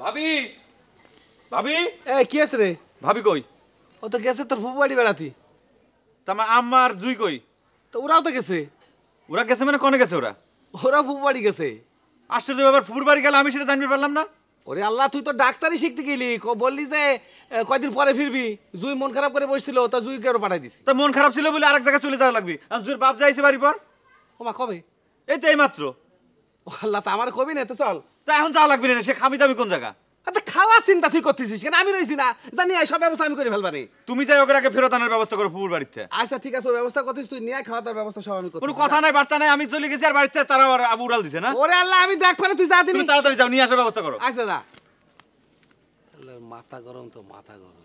ভাবি ভাবি এই কি আছে রে? ভাবি কই? ও তো গেছে তোর ফুফু বাড়ি বেড়াতি। তোমার আম্মার জুই কই? তো ওরাও তো গেছে। ওরা গেছে মানে কোনে গেছে ওরা? ওরা ফুফু বাড়ি গেছে। আশ্চর্য ব্যাপার, ফুফুর বাড়ি গেল আমি সেটা জানতে পারলাম না। ওরে আল্লাহ, তুই তো ডাক্তারি শিখতে গেলি, বললি যে কয়দিন পরে ফিরবি। জুই মন খারাপ করে বসছিল, তা জুইকে আরো পাঠাই দিছি। তা মন খারাপ ছিল বলে আরেক জায়গায় চলে যাওয়া লাগবে। জুইয়ের বাপ যাইছে বাড়ি পর। ওমা কবে? এই তো এই মাত্র। ও আল্লাহ, তা আমার কবি না, তো চল। তা এখন যাওয়া লাগবে না, সে খামি দামি কোন জায়গা? আচ্ছা খাওয়ার চিন্তা তুই করতেছিস কেন? আমি রয়েছি না, জানি সব ব্যবস্থা আমি করে ফেলবানি। তুমি যাই ওকে আগে ফেরত আনার ব্যবস্থা করো ফুফুর বাড়িতে। আচ্ছা ঠিক আছে, ব্যবস্থা করতিস তুই, নিয়ে খাওয়া দাওয়ার ব্যবস্থা সব আমি করতেছি। কোনো কথা নাই বার্তা নাই, আমি চলে গেছি আর বাড়িতে তারা আবু উড়াল দিছে না। ওরে আল্লাহ, আমি দেখ পারে, তুই যা দিবি। তুমি তাড়াতাড়ি যাও, নিয়ে আসার ব্যবস্থা করো। আচ্ছা যা। আল্লাহর মাথা গরম তো মাথা গরম।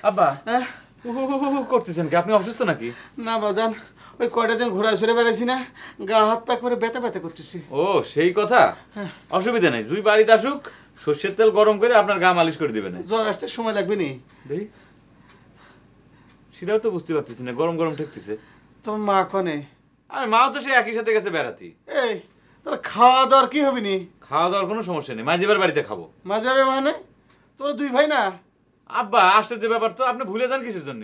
আব্বা করতেছেন কি? আপনি অসুস্থ নাকি? না বাজান, ওই কয়টা দিন ঘোরা ফিরে বেড়াইছি না, গা হাত পা করে ব্যথা ব্যথা করতেছি। ও সেই কথা, অসুবিধা নেই। জুই বাড়িতে আসুক, সর্ষের তেল গরম করে আপনার গা মালিশ করে দিবেন। জ্বর আসতে সময় লাগবে নি? দেখি সেটাও তো বুঝতে পারতেছি না, গরম গরম ঠেকতেছে। তোমার মা কনে? আর মাও তো সে একই সাথে গেছে বেড়াতে। এই তাহলে খাওয়া দাওয়ার কি হবে নি? খাওয়া দাওয়ার কোনো সমস্যা নেই, মাঝিবার বাড়িতে খাবো। মা যাবে মানে? তোরা দুই ভাই না? আব্বা আশ্চর্য ব্যাপার তো, আপনি ভুলে যান কিসের জন্য?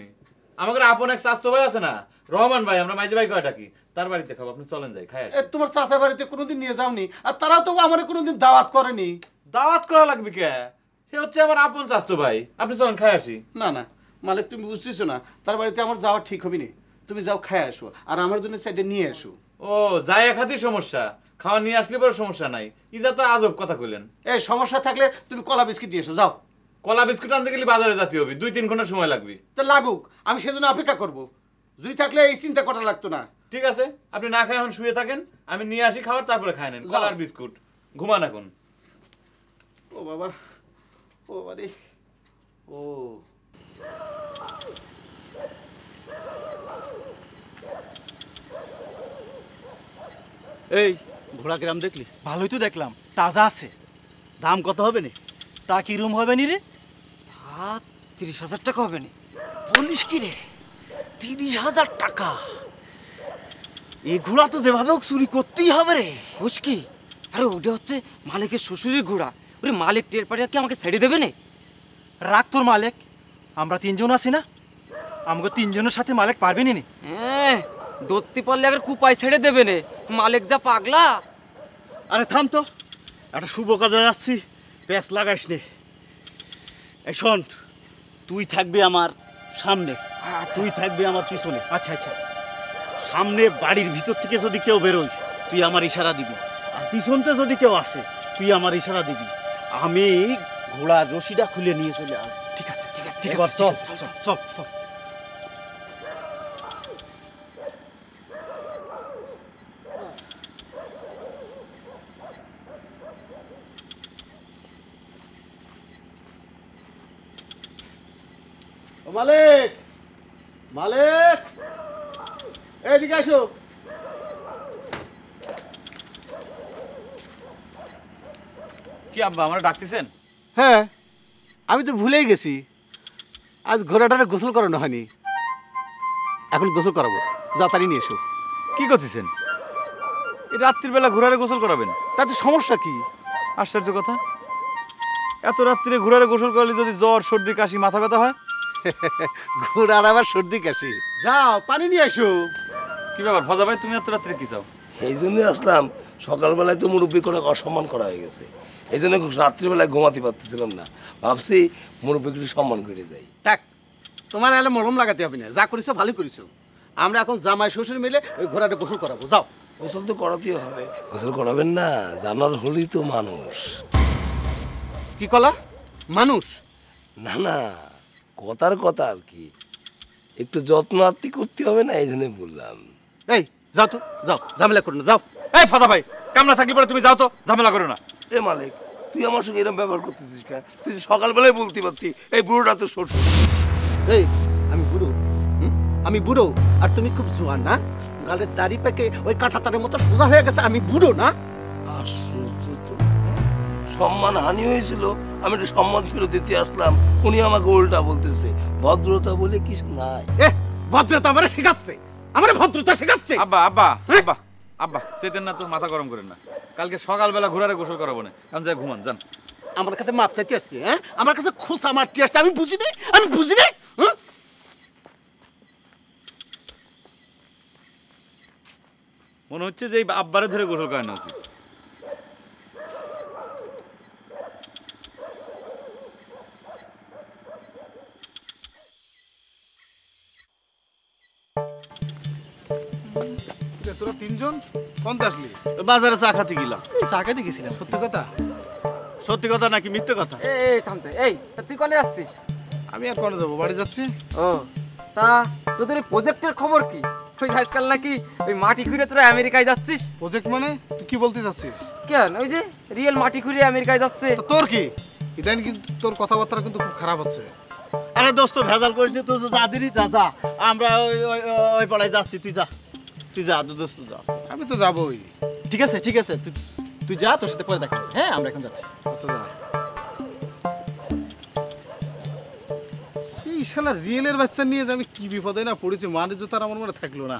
আমাদের আপন এক স্বাস্থ্য ভাই আছে না, রহমান ভাই, আমরা মাঝি ভাই কয়টা কি, তার বাড়িতে খাবো। আপনি চলেন যাই খাই আসি। তোমার চাচা বাড়িতে কোনোদিন নিয়ে যাওনি, আর তারাও তো আমার কোনোদিন দাওয়াত করেনি। দাওয়াত করা লাগবে কে? সে হচ্ছে আমার আপন স্বাস্থ্য ভাই, আপনি চলেন খাই আসি। না না মালিক, তুমি বুঝতেছো না, তার বাড়িতে আমার যাওয়া ঠিক হবে নি। তুমি যাও খাই আসো, আর আমার জন্য চাইতে নিয়ে আসো। ও যাই এক হাতেই সমস্যা, খাওয়া নিয়ে আসলে বড় সমস্যা নাই। ইদা তো আজব কথা কইলেন। এই সমস্যা থাকলে তুমি কলা বিস্কিট নিয়ে এসো, যাও। কলা বিস্কুট আনতে গেলে বাজারে যেতে হবে, 2-3 ঘন্টা সময় লাগবে। তা লাগুক, আমি সেজন্য অপেক্ষা করব। জুই থাকলে এই চিন্তা করা লাগতো না। ঠিক আছে, আপনি না খাই এখন শুয়ে থাকেন, আমি নিয়ে আসি খাবার, তারপরে খাই নেন কলার বিস্কুট। ঘুমান এখন। ও বাবা, ও বাবা রে, ও এই ঘোড়া কিরাম দেখলি? ভালোই তো দেখলাম, তাজা আছে। দাম কত হবে নি? তা কি রুম হবে নি রে? 30,000 টাকা হবে নি? বলিস কি রে, 30,000 টাকা? এই ঘোড়া তো যেভাবে হোক চুরি করতেই হবে রে। বুঝ কি? আরে ওটা হচ্ছে মালিকের শ্বশুরের ঘোড়া। ওরে মালিক টের পাড়িয়া কি আমাকে ছেড়ে দেবে না? রাখ তোর মালিক, আমরা 3 জন আছি না, আমাকে 3 জনের সাথে মালিক পারবে নি? হ্যাঁ, দত্তি পারলে আগে কুপায় ছেড়ে দেবে না, মালিক যা পাগলা। আরে থাম তো, একটা শুভ কাজে যাচ্ছি, প্যাঁচ লাগাইস নে। এই শোন, তুই থাকবি আমার সামনে, তুই থাকবি আমার পিছনে। আচ্ছা আচ্ছা। সামনে বাড়ির ভিতর থেকে যদি কেউ বেরোয় তুই আমার ইশারা দিবি, আর পিছনতে যদি কেউ আসে তুই আমার ইশারা দিবি। আমি ঘোড়ার রশিটা খুলে নিয়ে চলে আসবো। ঠিক আছে ঠিক আছে এবার চল চল চল চল। ও মালিক, মালিক এইদিকে আসো। কি আব্বা আমরা ডাকতেছেন? হ্যাঁ, আমি তো ভুলেই গেছি, আজ ঘোড়াটারে গোসল করানো হয়নি, এখন গোসল করাবো। যাও তাড়ি নিয়ে এসো। কি করতেছেন? এই রাত্রির বেলা ঘোড়ারে গোসল করাবেন? তাতে সমস্যা কি? আশ্চর্য কথা, এত রাত্রিরে ঘোড়ারে গোসল করলে যদি জ্বর সর্দি কাশি মাথা ব্যথা হয়? ঘোড়ার আবার সর্দি কাশি? যাও পানি নিয়ে এসো। কি ব্যাপার ভজা ভাই, তুমি এত রাত্রে কি চাও? এই জন্যই আসলাম, সকালবেলায় তো মুরব্বী করে অসম্মান করা হয়ে গেছে, এই জন্য রাত্রিবেলায় ঘুমাতে পারতেছিলাম না, ভাবছি মুরব্বীকে সম্মান করে যাই। থাক, তোমার এলে মলম লাগাতে হবে না, যা করেছো ভালো করেছো। আমরা এখন জামাই শ্বশুর মিলে ওই ঘোড়াটা গোসল করাবো। যাও। গোসল তো করাতেই হবে। গোসল করাবেন না? জানার হলেই তো মানুষ। কি কলা? মানুষ? না না, কথার কথা আর কি, একটু যত্ন আত্তি করতে হবে না, এই জন্য বললাম। এই যাও তো, যাও, ঝামেলা করো না, যাও। এই ফাদা ভাই, কামনা থাকলে পরে তুমি যাও তো, ঝামেলা করো না। এ মালিক, তুই আমার সঙ্গে এরকম ব্যবহার করতেছিস কেন? তুই সকালবেলায় বলতে পারতি এই বুড়োটা তো শ্বশুর। এই আমি বুড়ো? আমি বুড়ো আর তুমি খুব জোয়ান না? গালের দাড়ি পেকে ওই কাঁটা তারের মতো সোজা হয়ে গেছে, আমি বুড়ো না? আশ্চর্য তো, সম্মান হানি হয়েছিল, আমি একটু সম্মান ফেরত দিতে আসলাম, উনি আমাকে উল্টা বলতেছে ভদ্রতা বলে কিছু নাই। ভদ্রতা আমার শেখাচ্ছে, আমার ভদ্রতা শেখাচ্ছে। আব্বা আব্বা আব্বা আব্বা সেদিন না তোর মাথা গরম করেন না, কালকে সকালবেলা ঘোরারে গোসল করাবো না, এখন যাই ঘুমান যান। আমার কাছে মাপ চাইতে আসছে, হ্যাঁ? আমার কাছে খোঁচা মারতে আসছে, আমি বুঝি নে, আমি বুঝি নে। হ্যাঁ? মনে হচ্ছে যে এই আব্বারে ধরে গোসল করানো উচিত। তোরা তিনজন কোন আসলি? বাজারে চা খাতে গেলাম। চা খাইতে গেছিলাম। সত্যি কথা? সত্যি কথা নাকি মিথ্যে কথা? এই থামতে, এই তা তুই কলে যাচ্ছিস? আমি আর কোনে যাবো, বাড়ি যাচ্ছি। ও তা তোদের এই প্রজেক্টের খবর কি? ওই আজকাল নাকি ওই মাটি খুঁড়ে তোরা আমেরিকায় যাচ্ছিস? প্রজেক্ট মানে তুই কি বলতে চাচ্ছিস? কেন ওই যে রিয়েল মাটি খুঁড়ে আমেরিকায় যাচ্ছে। তো তোর কি? ইদানিং কিন্তু তোর কথাবার্তা কিন্তু খুব খারাপ হচ্ছে। আরে দোস্ত ভেজাল করিস নি, তুই যা দিলি যা যা, আমরা ওই পাড়ায় যাচ্ছি, তুই যা, তুই যা দোস্ত যা। আমি তো যাবোই। ঠিক আছে ঠিক আছে, তুই যা, তোর সাথে পরে দেখা হবে। হ্যাঁ আমরা এখন যাচ্ছি। আচ্ছা যা। সেই শালা রিয়েলের বাচ্চা নিয়ে যে আমি কি বিপদে না পড়েছি, মানুষ তার আমার মনে থাকলো না।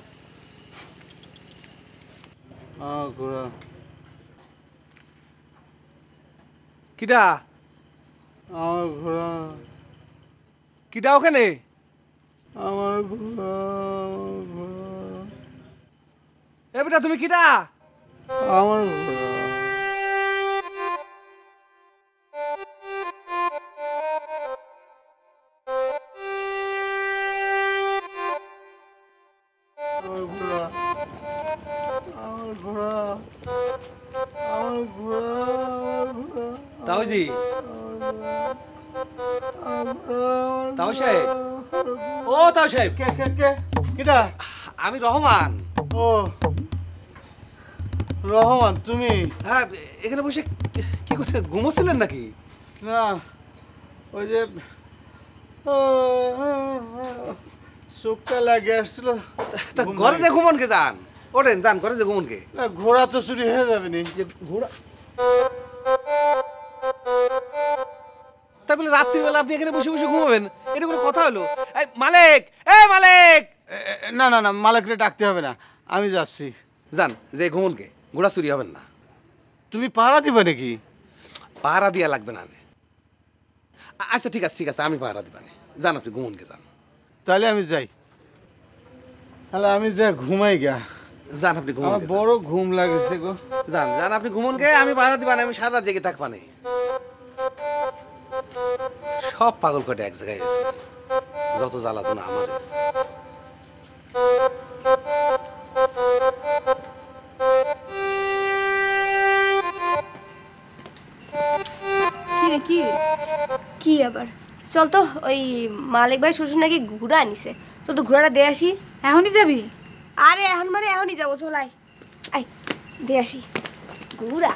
ঘোড়া কিডা আমার ঘোড়া কিডা ওখানে? আমার ঘোড়া ঘোড়া এ বেটা তুমি কিডা? আমার ঘোড়া আমার ঘোড়া আমার ঘোড়া আমার ঘোড়া তাওজি তাও সাহেব, ও তাও সাহেব, কে কে কে কিডা? আমি রহমান। ও রহমান, তুমি? হ্যাঁ, এখানে বসে কি করতে, ঘুমোচ্ছিলেন নাকি? না, ওই যে চোখটা লাগে আসছিল। তা ঘরে যে ঘুমনকে যান, ওঠেন যান ঘরে যে ঘুমনকে। না, ঘোড়া তো চুরি হয়ে যাবে নি। ঘোড়া তাই বলে রাত্রিবেলা আপনি এখানে বসে বসে ঘুমাবেন? এটা কোনো কথা হলো? এই মালিক, এই মালিক! না না না, মালিকরে ডাকতে হবে না, আমি যাচ্ছি। যান যে ঘুমনকে, ঘোড়া চুরি হবেন না। তুমি পাহারা দিবে নাকি? পাহারা দিয়া লাগবে না। আচ্ছা ঠিক আছে ঠিক আছে, আমি পাহারা দিবানি। যান আপনি ঘুমনকে যান। তাহলে আমি যাই। তাহলে আমি যাই ঘুমাই গা। যান আপনি আমার ঘুমনকে বড় ঘুম লাগেছে গো। যান যান আপনি ঘুমনকে, আমি পাহারা দিবানি, আমি সারা রাত জেগে থাকবানি। সব পাগল কটে এক জায়গায় গেছে, যত জ্বালা জানা আমার গেছে। কি কি আবার? চল তো, ওই মালিক ভাই শ্বশুর নাকি ঘোড়া আনিছে, চল তো ঘোড়াটা দিয়ে আসি। এখনই যাবি? আরে এখন মানে এখনই যাবো, চল আয় আয় দিয়ে আসি ঘোড়া।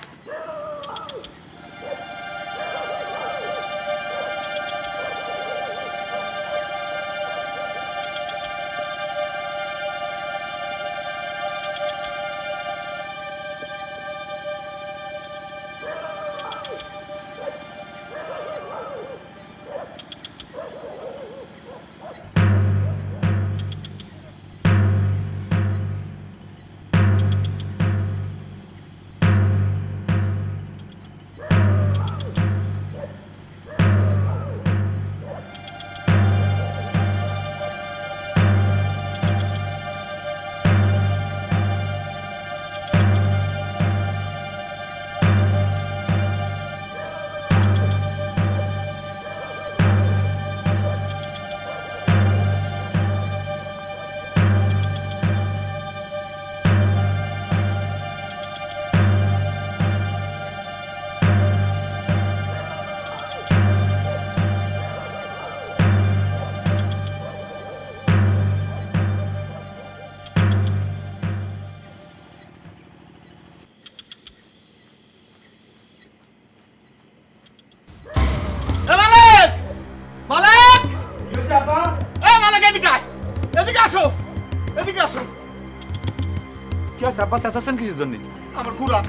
কি আছে আব্বা, চাচাচ্ছেন কিসের জন্য? আমার ঘোড়া,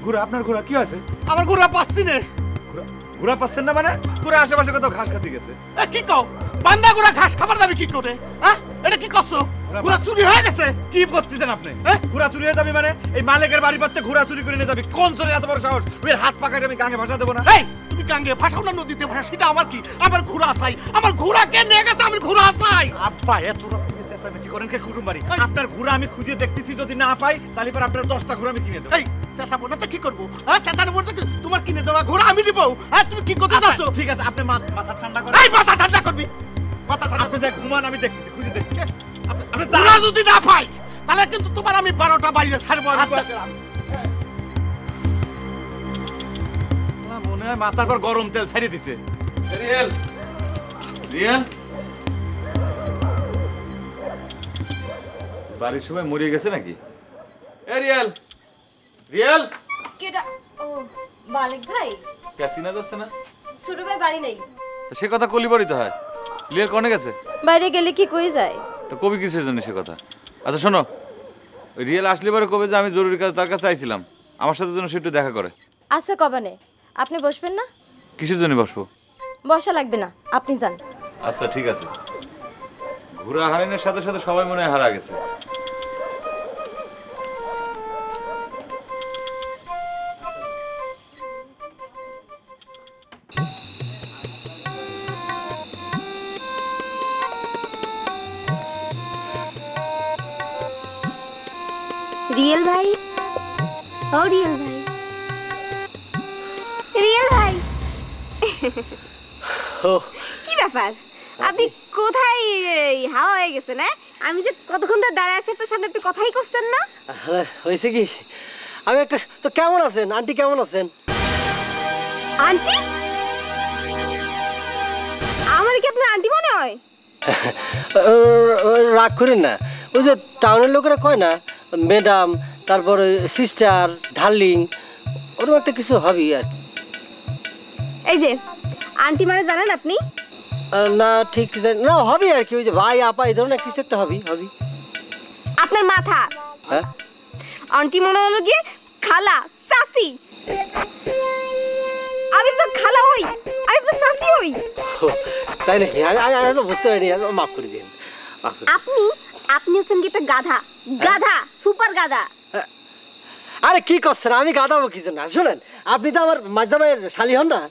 ঘোড়া? আপনার ঘোড়া কি আছে? আমার ঘোড়া পাচ্ছি না। ঘোড়া পাচ্ছেন না মানে? ঘোড়া আশেপাশে কোথাও ঘাস খাতে গেছে। কি কও? বান্দা ঘোড়া ঘাস খাবার যাবে কি করে? হ্যাঁ, এটা কি করছো? ঘোড়া চুরি হয়ে গেছে। কি করতেছেন আপনি? ঘোড়া চুরি হয়ে যাবি মানে? এই মালিকের বাড়ি পাতে ঘোড়া চুরি করে নিয়ে যাবি? কোন চোরে এত বড় সাহস? ওই হাত পাকাটা আমি গাঙে ভাষা দেবো না। এই তুমি গাঙ্গে ভাষাও না নদীতে ভাষা, সেটা আমার কি? আমার ঘোড়া চাই, আমার ঘোড়া কে নিয়ে গেছে? আমি ঘোড়া চাই। আব্বা এত চেঁচামেচি করেন কে কুটুম বাড়ি? আপনার ঘোড়া আমি খুঁজে দেখতেছি, যদি না পাই তাহলে পর আপনার 10টা ঘোড়া আমি কিনে দেবো। এই চেঁচাবো না তো কি করবো? হ্যাঁ চেঁচানো বলতে তোমার কিনে দেওয়া ঘোড়া আমি দিব? হ্যাঁ তুমি কি করতে চাচ্ছ? ঠিক আছে, আপনি মাথা ঠান্ডা করেন। এই মাথা ঠান্ডা করবি, মাথা ঠান্ডা। আপনি দেখ ঘুমান, আমি দেখতেছি, খুঁজে দেখছি। আপনি ঘোড়া যদি না পাই তাহলে কিন্তু তোমার আমি 12টা বাইরে ছাড়বো। মনে হয় মাথার পর গরম তেল ছাড়িয়ে দিছে। রিয়েল রিয়েল বাড়ির সবাই মরে গেছে নাকি? এ রিয়েল রিয়েল কেডা? ও মালিক ভাই, ক্যাসিনা যাচ্ছে না? ছোট ভাই বাড়ি নেই। তো সে কথা কলি বাড়িতে হয়। রিয়েল কোনে গেছে? বাইরে গেলে কি কই যায়? তো কবি কিসের জন্য সে কথা? আচ্ছা শোনো, ওই রিয়েল আসলে পরে কবে যে আমি জরুরি কাজ তার কাছে আইছিলাম, আমার সাথে যেন সে একটু দেখা করে। আচ্ছা কবানে, আপনি বসবেন না? কিসের জন্য বসবো? বসা লাগবে না, আপনি যান। আচ্ছা ঠিক আছে। ঘোড়া হারানোর সাথে সাথে সবাই মনে হয় হারা গেছে। রিয়েল ভাই, ও রিয়েল ভাই, রিয়েল ভাই। কি ব্যাপার, আপনি কোথায় হাওয়া হয়ে গেছেন? আমি যে কতক্ষণ ধরে দাঁড়ায় আছি তো সামনে, আপনি কথাই করছেন না। হয়েছে কি, আমি একটা তো কেমন আছেন আন্টি, কেমন আছেন? আন্টি? আমার কি আপনার আন্টি মনে হয়? রাগ করেন না, ওই যে টাউনের লোকেরা কয় না ম্যাডাম, তারপরে সিস্টার, ডার্লিং, ওরকম একটা কিছু হবি আর। এই যে আন্টি মানে জানেন আপনি? না ঠিক না, হবি আর কি, ওই যে ভাই আপা এই ধরনের কিছু একটা হবি। আপনার মাথা। হ্যাঁ, আন্টি মনে হলো গিয়ে খালা, চাচি। আমি তো খালা হই, আমি তো চাচি হই। তাই নাকি? আমি বুঝতে পারিনি, মাফ করে দিন। আপনি হচ্ছেন কি একটা গাধা, গাধা, সুপার গাধা। আরে কি করছেন, আমি গাধাবো কিছু না। শোনেন, আপনি তো আমার মাঝজামাইয়ের শালি হন না,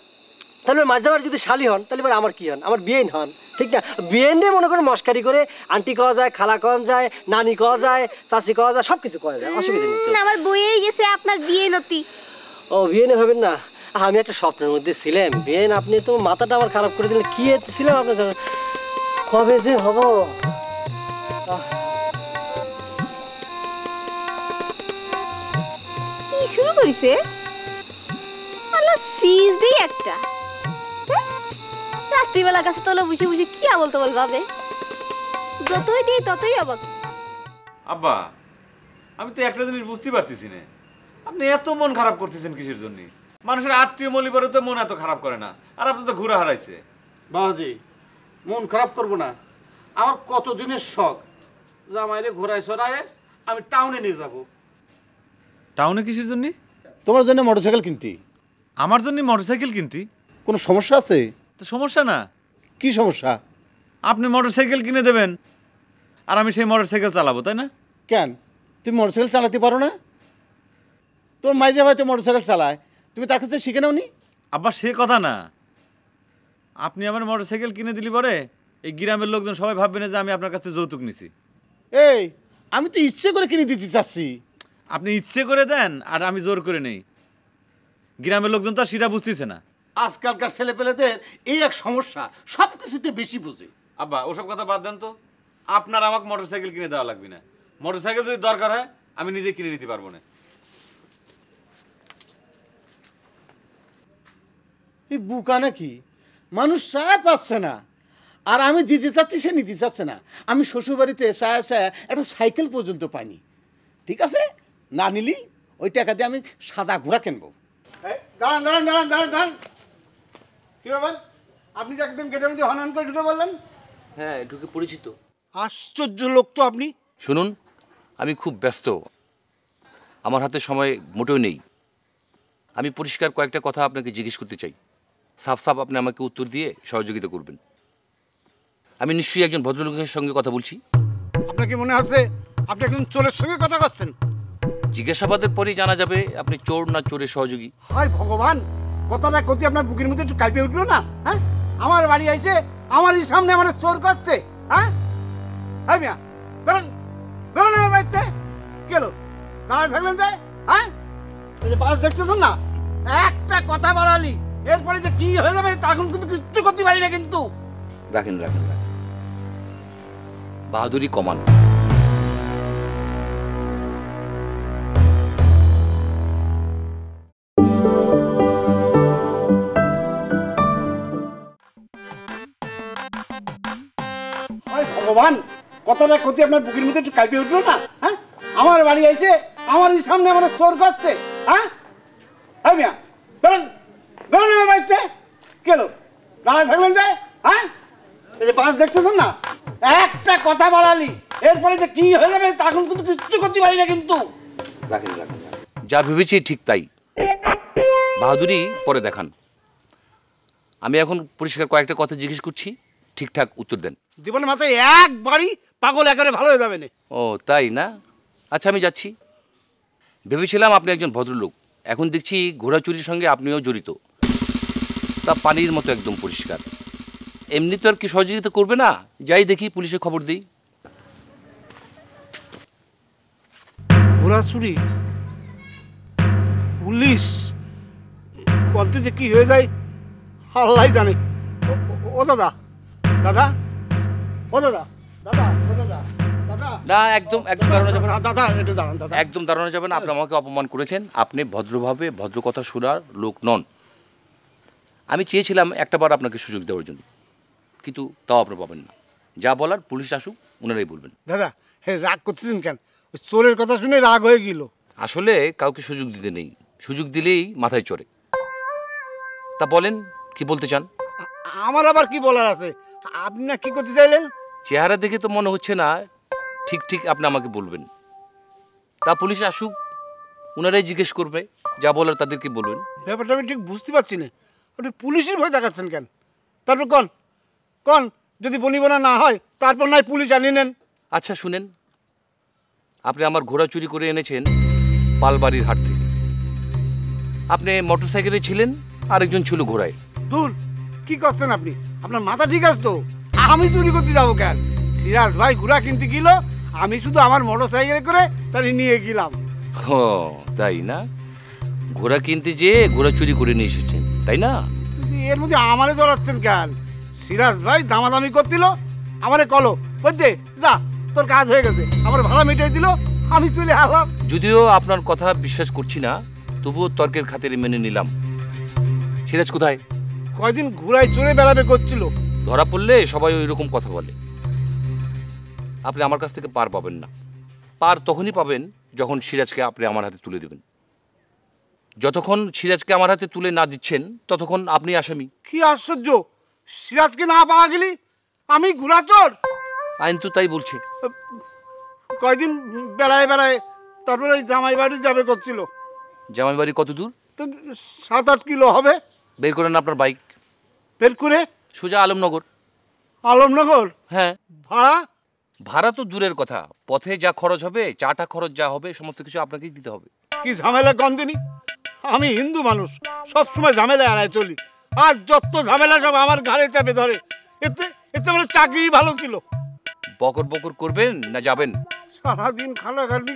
তাহলে মাঝজামাইয়ের যদি শালি হন তাহলে এবার আমার কি হন? আমার বিয়েন হন, ঠিক না? বিয়েন নিয়ে মনে করেন মস্কারি করে আন্টি কওয়া যায়, খালা কওয়া যায়, নানি কওয়া যায়, চাচি কওয়া যায়, সব কিছু কওয়া যায়, অসুবিধা নেই তো। আমার বইয়েই গেছে আপনার বিয়ে নতি। ও বিয়েনে হবেন না? আমি একটা স্বপ্নের মধ্যে ছিলাম বিয়েন, আপনি তো মাথাটা আমার খারাপ করে দিলেন। কি ছিলাম আপনার সঙ্গে, কবে যে হব। কি শুরু করেছে? আল্লাহ সিজ দেই একটা। রাত্রিবেলা কাছে তোলা বসে বসে কি বলতে ভাবে, যতই দিই ততই অবাক। আব্বা, আমি তো একটা জিনিস বুঝতে পারতেছি না, আপনি এত মন খারাপ করতেছেন কিসের জন্য? মানুষের আত্মীয় মলিবারে তো মন এত খারাপ করে না, আর আপনি তো ঘুরে হারাইছে। বাবাজি, মন খারাপ করবো না, আমার কত দিনের শখ জামাইরে ঘোরায় সরায় আমি টাউনে নিয়ে যাব। টাউনে কিসের জন্য? তোমার জন্য মোটরসাইকেল কিনতি। আমার জন্য মোটরসাইকেল কিনতি? কোনো সমস্যা আছে? তো সমস্যা না। কি সমস্যা? আপনি মোটরসাইকেল কিনে দেবেন আর আমি সেই মোটরসাইকেল চালাবো, তাই না? কেন তুমি মোটরসাইকেল চালাতে পারো না? তোর মাইজা ভাই তো মোটরসাইকেল চালায়, তুমি তার কাছে শিখে নাওনি? আবার সে কথা না, আপনি আমার মোটরসাইকেল কিনে দিলি পরে এই গ্রামের লোকজন সবাই ভাববে না যে আমি আপনার কাছে যৌতুক নিছি। এই আমি তো ইচ্ছে করে কিনে দিতে চাচ্ছি। আপনি ইচ্ছে করে দেন আর আমি জোর করে নেই, গ্রামের লোকজন তো আর সেটা বুঝতেছে না। আজকালকার ছেলেপেলেদের এই এক সমস্যা, সব কিছুতে বেশি বুঝে। আব্বা ওসব কথা বাদ দেন তো, আপনার আমাকে মোটরসাইকেল কিনে দেওয়া লাগবে না। মোটরসাইকেল যদি দরকার হয় আমি নিজে কিনে নিতে পারবো না। এই বুকা নাকি, মানুষ চায় পাচ্ছে না, আর আমি দিতে চাচ্ছি সে নিতে চাচ্ছে না। আমি শ্বশুরবাড়িতে চায় চায় একটা সাইকেল পর্যন্ত পাইনি। ঠিক আছে, না নিলি ওই টাকা দিয়ে আমি সাদা ঘোড়া কিনবো। দাঁড়ান দাঁড়ান দাঁড়ান দাঁড়ান দাঁড়ান, কি ব্যাপার? আপনি যে একদম গেটের মধ্যে হনহন করে ঢুকে বললেন? হ্যাঁ, ঢুকে পরিচিত। আশ্চর্য লোক তো আপনি। শুনুন, আমি খুব ব্যস্ত, আমার হাতে সময় মোটেও নেই। আমি পরিষ্কার কয়েকটা কথা আপনাকে জিজ্ঞেস করতে চাই, সাফ সাফ আপনি আমাকে উত্তর দিয়ে সহযোগিতা করবেন। আমি নিশ্চয়ই একজন ভদ্রলোকের সঙ্গে কথা বলছি। আপনার কি মনে আছে আপনি একজন চোরের সঙ্গে কথা করছেন? জিজ্ঞাসাবাদের পরেই জানা যাবে আপনি চোর না চোরের সহযোগী। হায় ভগবান, কথাটা কতি আপনার বুকের মধ্যে একটু কাঁপিয়ে উঠলো না? হ্যাঁ, আমার বাড়ি আইছে আমারই সামনে আমার চোর করছে। হ্যাঁ হ্যাঁ মিয়া, বেরোন বেরোন আমার বাড়িতে। গেল দাঁড়ায় থাকলেন যে? হ্যাঁ, এই যে বাস দেখতেছেন না, একটা কথা বাড়ালি এরপরে যে কি হয়ে যাবে তখন কিন্তু কিচ্ছু করতে পারি না। কিন্তু রাখেন রাখেন রাখেন, বাহাদুরি কমান। ভগবান, কথাটা কতি আপনার বুকের মধ্যে একটু কাঁপিয়ে উঠলো না? হ্যাঁ, আমার বাড়ি আইছে আমারই সামনে আমার চোর করছে। হ্যাঁ হ্যাঁ মিয়া, বেরোন বেরোন আমার বাড়িতে। গেল দাঁড়ায় থাকলেন যে? হ্যাঁ, এই যে বাস দেখতেছেন না, একটা কথা বাড়ালি এরপরে যে কি হয়ে যাবে তখন কিন্তু কিচ্ছু করতে পারি না। কিন্তু রাখেন রাখেন, যা ভেবেছি ঠিক তাই। বাহাদুরি পরে দেখান। আমি এখন পরিষ্কার কয়েকটা কথা জিজ্ঞেস করছি, ঠিকঠাক উত্তর দেন। জীবনের মাথায় একবারই পাগল একেবারে ভালো হয়ে যাবে না। ও তাই না? আচ্ছা আমি যাচ্ছি। ভেবেছিলাম আপনি একজন ভদ্রলোক, এখন দেখছি ঘোড়া চুরির সঙ্গে আপনিও জড়িত। তা পানির মতো একদম পরিষ্কার। এমনি তো আর কি সহযোগিতা করবে না? যাই দেখি, পুলিশে খবর দিই। ঘোড়া চুরি, পুলিশ বলতে যে কি হয়ে যায় আল্লাহ জানে। ও দাদা, দাদা, ও দাদা, দাদা, ও দাদা, দাদা। না, একদম একদম দাঁড়ানো যাবে না। দাদা একটু দাঁড়ান দাদা। একদম দাঁড়ানো যাবে না। আপনি আমাকে অপমান করেছেন। আপনি ভদ্রভাবে ভদ্র কথা শোনার লোক নন। আমি চেয়েছিলাম একটাবার আপনাকে সুযোগ দেওয়ার জন্য, কিন্তু তাও আপনি পাবেন না। যা বলার পুলিশ আসুক, ওনারাই বলবেন। দাদা হ্যাঁ, রাগ করতেছেন কেন? ওই চোরের কথা শুনে রাগ হয়ে গেল। আসলে কাউকে সুযোগ দিতে নেই, সুযোগ দিলেই মাথায় চড়ে। তা বলেন, কি বলতে চান? আমার আবার কি বলার আছে? আপনি না কি করতে চাইলেন? চেহারা দেখে তো মনে হচ্ছে না। ঠিক ঠিক আপনি আমাকে বলবেন। তা পুলিশ আসুক, ওনারাই জিজ্ঞেস করবে, যা বলার তাদেরকে বলবেন। ব্যাপারটা আমি ঠিক বুঝতে পারছি না। আপনি পুলিশের ভয় দেখাচ্ছেন কেন? তারপর কন কন, যদি বনিবনা না হয় তারপর নয় পুলিশ আনিয়ে নেন। আচ্ছা শুনেন, আপনি আমার ঘোড়া চুরি করে এনেছেন পালবাড়ির হাট থেকে। আপনি মোটরসাইকেলে ছিলেন, আরেকজন ছিল ঘোড়ায়। দূর, কি করছেন আপনি? আপনার মাথা ঠিক আছে তো? আমি চুরি করতে যাবো কেন? সিরাজ ভাই ঘোড়া কিনতে গেল, আমি শুধু আমার মোটরসাইকেলে করে তাই নিয়ে গেলাম। ও তাই না? ঘোড়া কিনতে যেয়ে ঘোড়া চুরি করে নিয়ে এসেছেন, তাই না? এর মধ্যে আমারে জড়াচ্ছেন কেন? সিরাজ ভাই দামাদামি করছিল, আমারে কলো বুঝতে যা তোর কাজ হয়ে গেছে, আমার ভাড়া মিটাই দিল, আমি চলে আলাম। যদিও আপনার কথা বিশ্বাস করছি না, তবুও তর্কের খাতিরে মেনে নিলাম। সিরাজ কোথায়? কয়দিন ঘুরাই চড়ে বেড়াবে করছিল। ধরা পড়লে সবাই ওই রকম কথা বলে। আপনি আমার কাছ থেকে পার পাবেন না। পার তখনই পাবেন যখন সিরাজকে আপনি আমার হাতে তুলে দেবেন। যতক্ষণ সিরাজকে আমার হাতে তুলে না দিচ্ছেন ততক্ষণ আপনি আসামি। কি আশ্চর্য, সিরাজকে না পাওয়া গেলি আমি ঘোড়া চোর? আইন তো তাই বলছে। কয়দিন বেড়ায় বেড়ায় তারপরে ওই জামাই বাড়ি যাবে করছিল। জামাই বাড়ি কত দূর? 7-8 কিলো হবে। বের করেন আপনার বাইক। বের করে সোজা আলমনগর। আলমনগর? হ্যাঁ। ভাড়া? ভাড়া তো দূরের কথা, পথে যা খরচ হবে, চাটা খরচ যা হবে, সমস্ত কিছু আপনাকেই দিতে হবে। কি ঝামেলা গন্দিনী, আমি হিন্দু মানুষ, সব সময় ঝামেলা এড়ায় চলি, আর যত ঝামেলা সব আমার ঘাড়ে চাপে ধরে। এতে এতে আমার চাকরি ভালো ছিল। বকর বকর করবেন না যাবেন? সারাদিন খাটাখাটি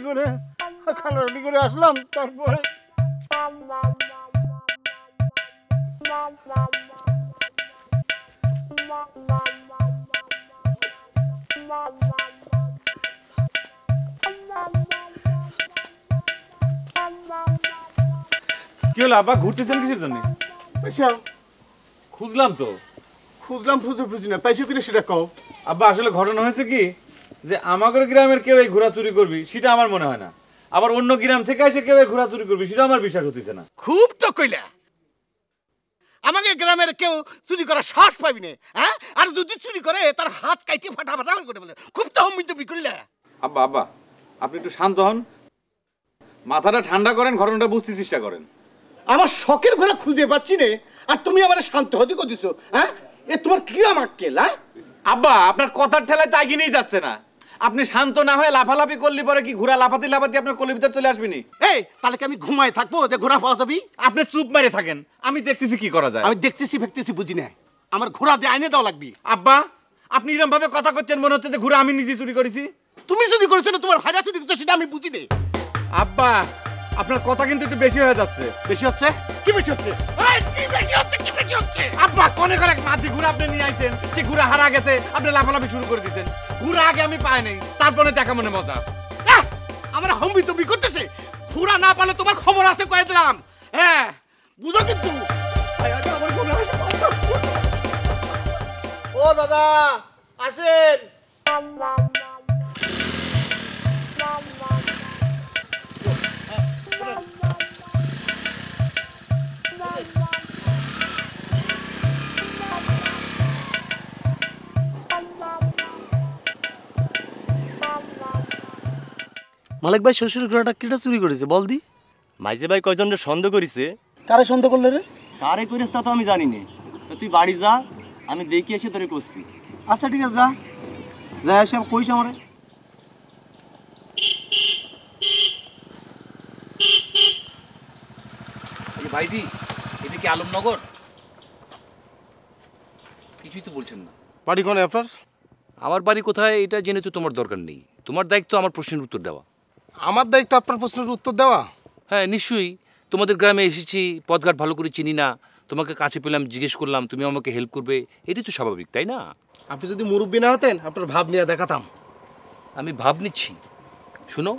করে আসলাম, তারপরে কি হলো আব্বা, ঘুরতেছেন কিসের জন্য? খুঁজলাম তো। বুঝি না, পাইছো কিনা সেটা কও। আব্বা আসলে ঘটনা হয়েছে কি, যে আমাদের গ্রামের কেউ এই ঘোড়া চুরি করবি সেটা আমার মনে হয় না, আবার অন্য গ্রাম থেকে এসে কেউ এই ঘোড়া চুরি করবি সেটা আমার বিশ্বাস হতেছে না। খুব তো কইলা, আমাকে গ্রামের কেউ চুরি করার সাহস পাবি না। হ্যাঁ, আর যদি চুরি করে তার হাত কাইতে ফাটা করে বলে, খুব তো হমিতমি করলে। আব্বা আব্বা আপনি একটু শান্ত হন, মাথাটা ঠান্ডা করেন, ঘটনাটা বুঝতে চেষ্টা করেন। আমার শখের ঘোড়া খুঁজে পাচ্ছি না, আর তুমি আমার শান্ত হতে করতেছো। হ্যাঁ, এ তোমার কিরাম আক্কেল? হ্যাঁ আব্বা, আপনার কথার ঠেলায় তাই নিয়ে যাচ্ছে না। আপনি শান্ত না হয়ে লাফালাফি করলি পরে কি ঘোড়া লাফাতে লাফাতে আপনার কলির ভিতর চলে আসবিনি? এই তাহলে কি আমি ঘুমায় থাকবো ওতে ঘোড়া পাওয়া যাবি? আপনি চুপ মেরে থাকেন, আমি দেখতেছি কি করা যায়। আমি দেখতেছি ফেকতেছি বুঝি না, আমার ঘোড়া দিয়ে আইনে দেওয়া লাগবি। আব্বা আপনি এরকম ভাবে কথা করছেন মনে হচ্ছে যে ঘোড়া আমি নিজে চুরি করেছি। তুমি চুরি করেছো না তোমার ভাইরা চুরি করছো সেটা আমি বুঝি না। আব্বা আপনার কথা কিন্তু একটু বেশি হয়ে যাচ্ছে। বেশি হচ্ছে? কি বেশি হচ্ছে? এই কি বেশি হচ্ছে? কি বেশি হচ্ছে? আব্বা কোনে করে এক মাটি ঘোড়া আপনি নিয়ে আইছেন, সে ঘোড়া হারা গেছে, আপনি লাফালাফি শুরু করে দিয়েছেন। ঘোড়া আগে আমি পাই নাই, তারপরে দেখা মনে মজা। আমার হম্বি তুমি করতেছে, ঘোড়া না পালে তোমার খবর আছে কয়ে দিলাম। হ্যাঁ বুঝো কিন্তু। ও দাদা আসেন। মালিক ভাই শ্বশুর ঘোড়াটা কেটা চুরি করেছে বল দি? মাইজে ভাই কয়জনের সন্দেহ করেছে। কারে সন্দেহ করলে রে? কারে করিস তা তো আমি জানি না, তো তুই বাড়ি যা, আমি দেখি এসে তোরে করছি। আচ্ছা ঠিক আছে, যা যা এসে কইস আমারে। ভাইটি এটা কি আলমনগর? কিছুই তো বলছেন না। বাড়ি কোনে আপনার? আমার বাড়ি কোথায় এটা জেনে তো তোমার দরকার নেই, তোমার দায়িত্ব আমার প্রশ্নের উত্তর দেওয়া। আমার দায়িত্ব আপনার প্রশ্নের উত্তর দেওয়া? হ্যাঁ নিশ্চয়ই, তোমাদের গ্রামে এসেছি, পথঘাট ভালো করে চিনি না, তোমাকে কাছে পেলাম, জিজ্ঞেস করলাম, তুমি আমাকে হেল্প করবে, এটাই তো স্বাভাবিক তাই না? আপনি যদি মুরব্বী না হতেন আপনার ভাব নিয়ে দেখাতাম। আমি ভাব নিচ্ছি। শুনো,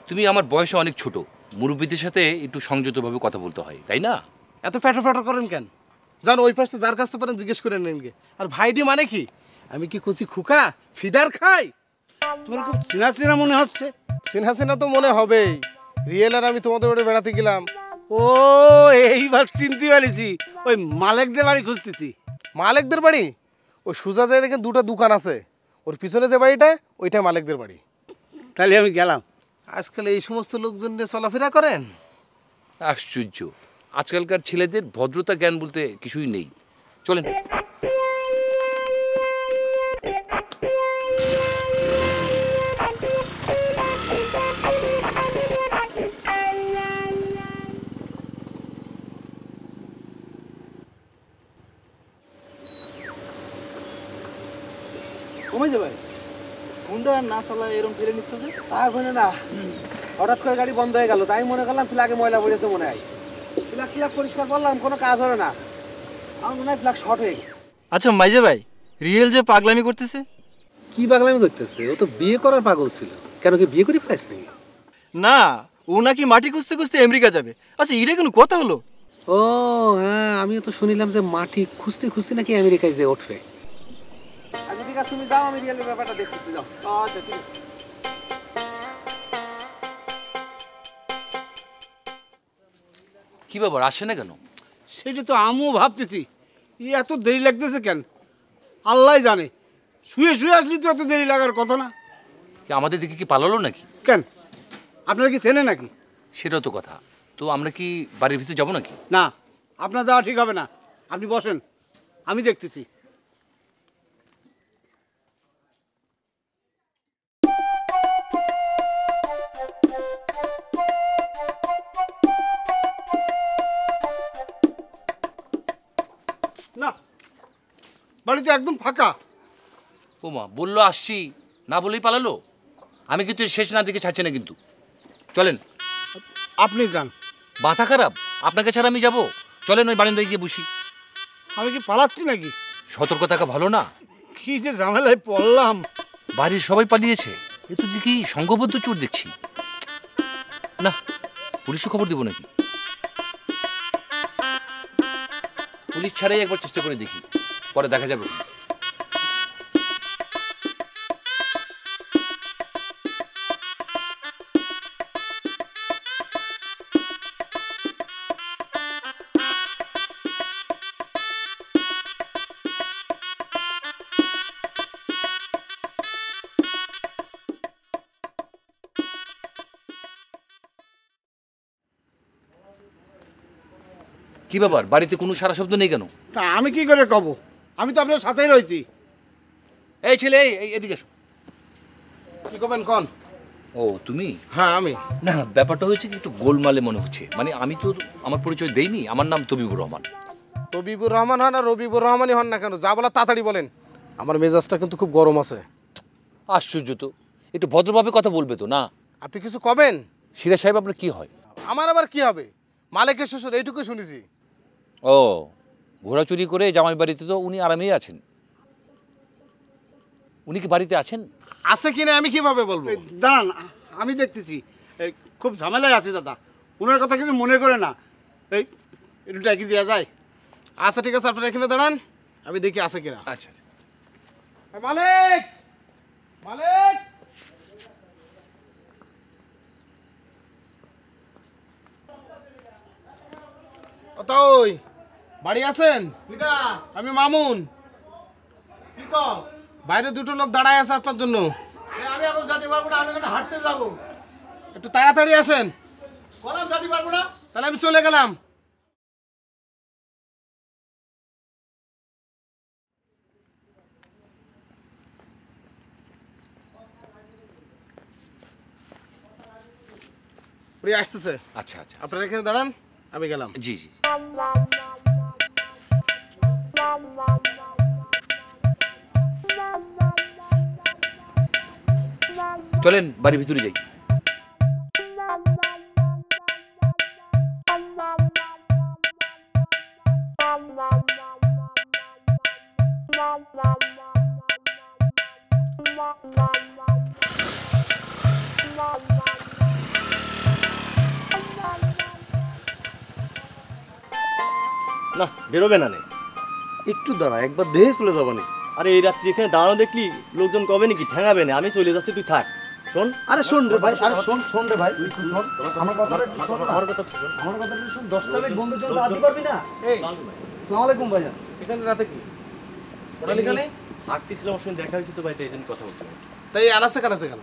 তুমি আমার বয়সে অনেক ছোট, মুরব্বীদের সাথে একটু সংযতভাবে কথা বলতে হয় তাই না? এত ফ্যাটো ফ্যাটো করেন কেন? জানো ওই পাশে যার কাছ থেকে পারেন জিজ্ঞেস করে নেন গে। আর ভাইডি মানে কি? আমি কি কুচি খুকা ফিদার খাই? তোমার খুব চেনা চেনা মনে হচ্ছে। চেনা চেনা তো মনে হবেই, রিয়েল আর আমি তোমাদের বাড়ি বেড়াতে গেলাম। ও এইবার চিনতে পারিছি, ওই মালিকদের বাড়ি খুঁজতেছি। মালিকদের বাড়ি? ওই সোজা যায় দেখেন দুটো দোকান আছে, ওর পিছনে যে বাড়িটা ওইটা মালিকদের বাড়ি। তাহলে আমি গেলাম। আজকাল এই সমস্ত লোকজন নিয়ে চলাফেরা করেন? আশ্চর্য, আজকালকার ছেলেদের ভদ্রতা জ্ঞান বলতে কিছুই নেই। চলেন। কমে যাবে ফোনটা না চালা এরকম ফিরে নিচ্ছে যে তারপরে না হঠাৎ করে গাড়ি বন্ধ হয়ে গেল, তাই মনে করলাম ফ্ল্যাগে ময়লা পড়েছে মনে হয়। ফ্ল্যাগ পরিষ্কার করলাম, কোনো কাজ হবে না, আমার মনে হয় ফ্ল্যাগ শর্ট হয়ে গেছে। আচ্ছা মাইজে ভাই, রিয়েল যে পাগলামি করতেছে? কি পাগলামি করতেছে? ও তো বিয়ে করার পাগল ছিল। কেন কি বিয়ে করে ফেলাইস নাকি? না, ও নাকি মাটি খুঁজতে খুঁজতে আমেরিকা যাবে। আচ্ছা এটা কোনো কথা হলো? ও হ্যাঁ, আমিও তো শুনিলাম যে মাটি খুঁজতে খুঁজতে নাকি আমেরিকায় যে উঠবে। আচ্ছা ঠিক আছে, তুমি যাও, আমি রিয়েলের ব্যাপারটা দেখতে যাও। আচ্ছা ঠিক আছে। কি ব্যাপার, আসে না কেন? সেটা তো আমিও ভাবতেছি, এত দেরি লাগতেছে কেন আল্লাহ জানে। শুয়ে শুয়ে আসলি তো এত দেরি লাগার কথা না। আমাদের দিকে কি পালালো নাকি? কেন, আপনারা কি চেনে নাকি? সেটাও তো কথা। তো আমরা কি বাড়ির ভিতরে যাবো নাকি? না, আপনার যাওয়া ঠিক হবে না। আপনি বসেন, আমি দেখতেছি। না, বাড়িতে একদম ফাঁকা। ও মা, বললো আসছি, না বলেই পালালো। আমি কিন্তু শেষ না দিকে ছাড়ছি না কিন্তু। চলেন। আপনি যান। মাথা খারাপ? আপনাকে ছাড়া আমি যাবো? চলেন ওই বারান্দায় গিয়ে বসি। আমি কি পালাচ্ছি নাকি? সতর্ক থাকা ভালো না? কি যে ঝামেলায় পড়লাম। বাড়ির সবাই পালিয়েছে, এ তো দেখি সংঘবদ্ধ চোর দেখছি। না, পুলিশে খবর দেবো নাকি? পুলিশ ছাড়াই একবার চেষ্টা করে দেখি, পরে দেখা যাবে। কি ব্যাপার, বাড়িতে কোনো সারা শব্দ নেই কেন? তা আমি কি করে কব? আমি তো আপনার সাথেই রয়েছি। এই ছেলে, এই এদিকে এসো। কবেন কন? ও তুমি? হ্যাঁ আমি। না ব্যাপারটা হয়েছে কি একটু গোলমালে মনে হচ্ছে, মানে আমি তো আমার পরিচয় দেইনি, আমার নাম তবিবুর রহমান। তবিবুর রহমান হন আর রবিবুর রহমানই হন না কেন, যা বলা তাড়াতাড়ি বলেন, আমার মেজাজটা কিন্তু খুব গরম আছে। আশ্চর্য তো, একটু ভদ্রভাবে কথা বলবে তো না? আপনি কিছু কবেন? সিরাজ সাহেব আপনার কি হয়? আমার আবার কি হবে, মালিকের শ্বশুর, এইটুকু শুনেছি। ও, ঘোড়া চুরি করে জামাই বাড়িতে তো উনি আরামেই আছেন। উনি কি বাড়িতে আছেন? আছে কিনা আমি কিভাবে বলবো? দাঁড়ান, আমি দেখতেছি খুব ঝামেলায় আছে দাদা, ওনার কথা কিছু মনে করে না, এই একটু ডাকি দেওয়া যায়? আচ্ছা ঠিক আছে, আপনারা এখানে দাঁড়ান, আমি দেখি আছে কিনা। আচ্ছা মালিক, মালিক, ওই বাড়ি আছেন? আমি মামুন। বাইরে দুটো লোক দাঁড়ায় আছে আপনার জন্য। আমি এখন যেতে পারবো না, আমি এখন হাঁটতে যাবো। একটু তাড়াতাড়ি আসেন। বললাম যেতে পারবো না। তাহলে আমি চলে গেলাম। আসতেছে। আচ্ছা আচ্ছা, আপনারা এখানে দাঁড়ান, আমি গেলাম। জি জি। চলেন বাড়ির ভিতরে যাই। না বেরোবে না নে, একটু দাঁড়া, একবার দেহে চলে যাবো না। আরে এই রাত্রি এখানে দাঁড়ানো দেখলি লোকজন কবে নাকি ঠেঙাবে না, আমি চলে যাচ্ছি, তুই থাক। শোন, আরে শোন রে ভাই, আরে শোন শোন রে ভাই, তুই শোন আমার কথাটা, আমার কথা শোন, আমার কথাটা শোন। 10টা মিনিট বন্ধুর জন্য আসতে পারবি না? এই আসসালামু আলাইকুম ভাইয়া। এখানে রাতে কি পড়ালেখা নেই? হাঁটতেছিলাম, ওর সঙ্গে দেখা হয়েছে তো ভাই, তাই জন্য কথা বলছিলাম। তাই আনাসে কানাসে কেন?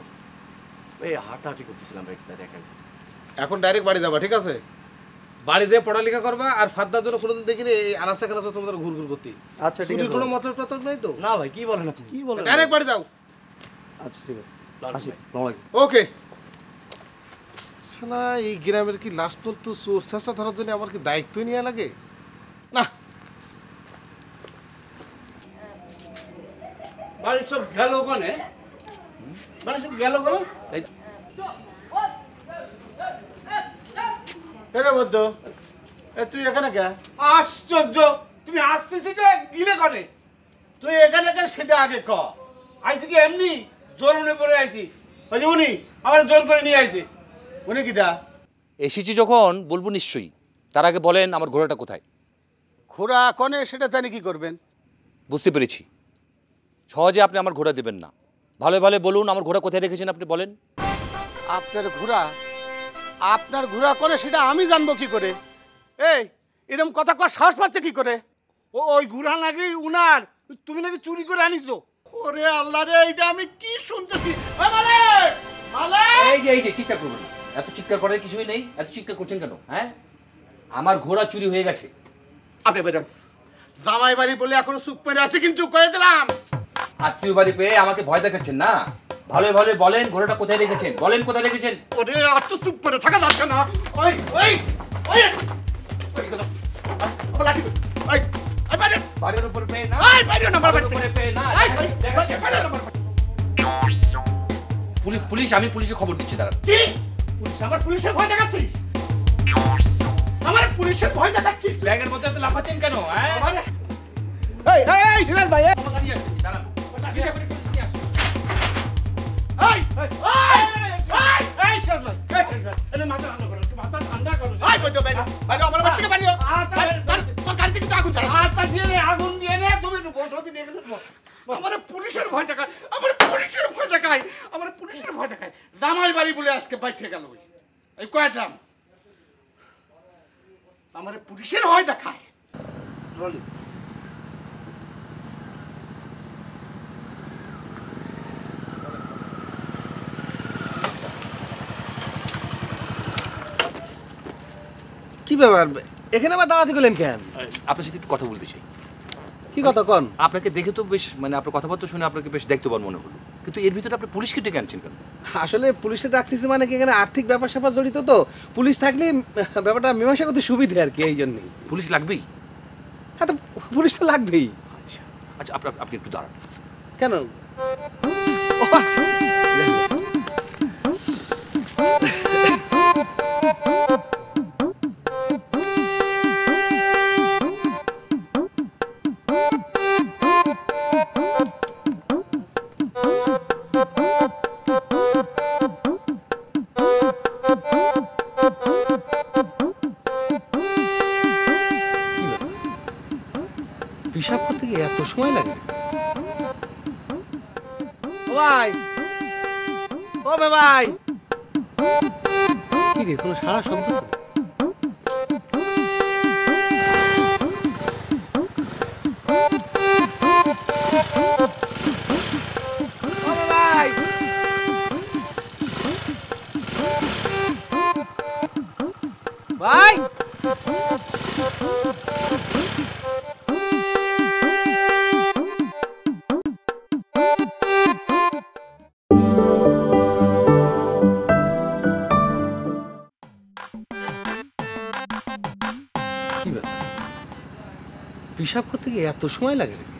এই হাঁটাহাঁটি করতেছিলাম ভাই, তাই দেখা হয়েছে। এখন ডাইরেক্ট বাড়ি যাবা, ঠিক আছে? বাড়ি যেয়ে পড়ালেখা করবা, আর ফাদ্দার জন্য কোনোদিন দেখিনি এই আনাসে কানাসে তোমাদের ঘুরঘুর করতে। আচ্ছা ঠিক আছে। কোনো মতলব টতলব নাই তো? না ভাই, কি বলেন আপনি? কি বলেন? ডাইরেক্ট বাড়ি যাও। আচ্ছা ঠিক আছে, আসি। আসসালামু আলাইকুম। ওকে। শালা এই গ্রামের কি লাস্ট পর্যন্ত চোর চেষ্টা ধরার জন্য আমার কি দায়িত্ব নেওয়া লাগে? না, বাড়ি সব গেল ওখানে, বাড়ি সব গেল ওখানে। বদ্ধ তুই এখানে কে? আশ্চর্য, তুমি আসতেছি তো গিলে করে, তুই এখানে কে সেটা আগে ক। আইসি কি এমনি জোর মনে পড়ে আইছি, ওই যে উনি আমার জোর করে নিয়ে আইছে। উনি কিটা? এসেছি যখন বলবো নিশ্চয়ই, তার আগে বলেন আমার ঘোড়াটা কোথায়? ঘোড়া কনে সেটা জানি কি করবেন? বুঝতে পেরেছি, সহজে আপনি আমার ঘোড়া দেবেন না। ভালো ভালো বলুন আমার ঘোড়া কোথায় রেখেছেন আপনি বলেন। আপনার ঘোড়া, আপনার ঘোড়া কনে সেটা আমি জানবো কি করে? এই এরকম কথা কর সাহস পাচ্ছে কি করে? ও ওই ঘুরা নাকি উনার, তুমি নাকি চুরি করে আনিছো। ওরে আল্লাহ রে, এইটা আমি কি শুনতেছি? এই যে চিৎকার করবেন না, এত চিৎকার করার কিছুই নেই, এত চিৎকার করছেন কেন? হ্যাঁ, আমার ঘোড়া চুরি হয়ে গেছে। আপনি বেরোন। জামাই বাড়ি বলে এখনো চুপ করে আছে, কিন্তু করে দিলাম। আত্মীয় বাড়ি পেয়ে আমাকে ভয় দেখাচ্ছেন না। ভালো ভালো বলেন ঘোড়াটা কোথায় রেখেছেন, বলেন কোথায় রেখেছেন। ওরে আর তো চুপ করে থাকা যাচ্ছে না। ওই ওই ওই বাড়ির উপর পেয়ে না, পুলিশ, আমি পুলিশে খবর দিচ্ছি। দাঁড়ান। কি পুলিশ? আমার পুলিশের ভয় দেখাচ্ছিস? আমার পুলিশের ভয় দেখাচ্ছিস? ব্যাগের মধ্যে এত লাফাচ্ছেন কেন? এই এই সিরাজ ভাই, দাঁড়ান। এই এই সিরাজ ভাই, এনে মাথা ঠান্ডা করো, মাথা ঠান্ডা করো। এই বইতো বাইরে বাইরে আমার বাচ্চাকে বাড়িও। তোর গাড়ি থেকে আগুন ধরা। আচ্ছা দিয়ে নে, আগুন দিয়ে নে, তুমি একটু বসো, দিন এখানে আমার পুলিশের ভয় দেখায়, আমার পুলিশের ভয় দেখায়, আমার পুলিশের ভয় দেখায়। জামাই বাড়ি বলে আজকে বাইছে গেল এই কয়েকটাম, আমার পুলিশের ভয় দেখায়। কি ব্যাপার, এখানে আবার দাঁড়াতে গেলেন কেন? আপনার সাথে একটু কথা বলতে চাই। কি কথা কন? আপনাকে দেখে তো বেশ, মানে আপনার কথাবার্তা শুনে আপনাকে বেশ দেখতে পান মনে হলো। কিন্তু এর ভিতরে আপনি পুলিশকে ডেকে আনছেন কেন? আসলে পুলিশে ডাকতেছি মানে কি এখানে আর্থিক ব্যাপার স্যাপার জড়িত, তো পুলিশ থাকলে ব্যাপারটা মীমাংসা করতে সুবিধে আর কি, এই জন্যই। পুলিশ লাগবেই? হ্যাঁ, তো পুলিশ তো লাগবেই। আচ্ছা আপনি একটু দাঁড়ান। কেন? ও আচ্ছা, হিসাব করতে গিয়ে এত সময় লাগে? ভাই, ও ভাই, কি রে, কোনো সারা শব্দ? ভাই, হিসাব করতে গিয়ে এত সময় লাগে নাকি?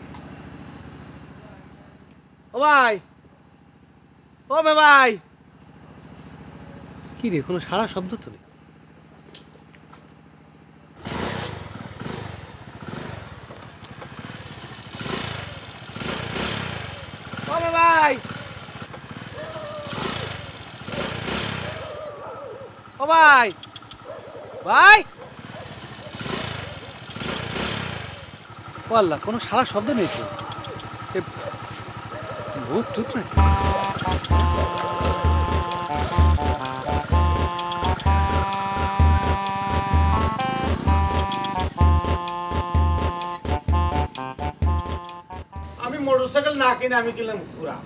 ও ভাই, ও ভাই, কি রে, কোনো সারা শব্দ তো নেই। ও ভাই, ও ভাই, ভাই, ও আল্লাহ, কোনো সারা শব্দ নেই তো। ভূত টুত নাকি? আমি মোটরসাইকেল না কিনে আমি কিনলাম ঘোড়া।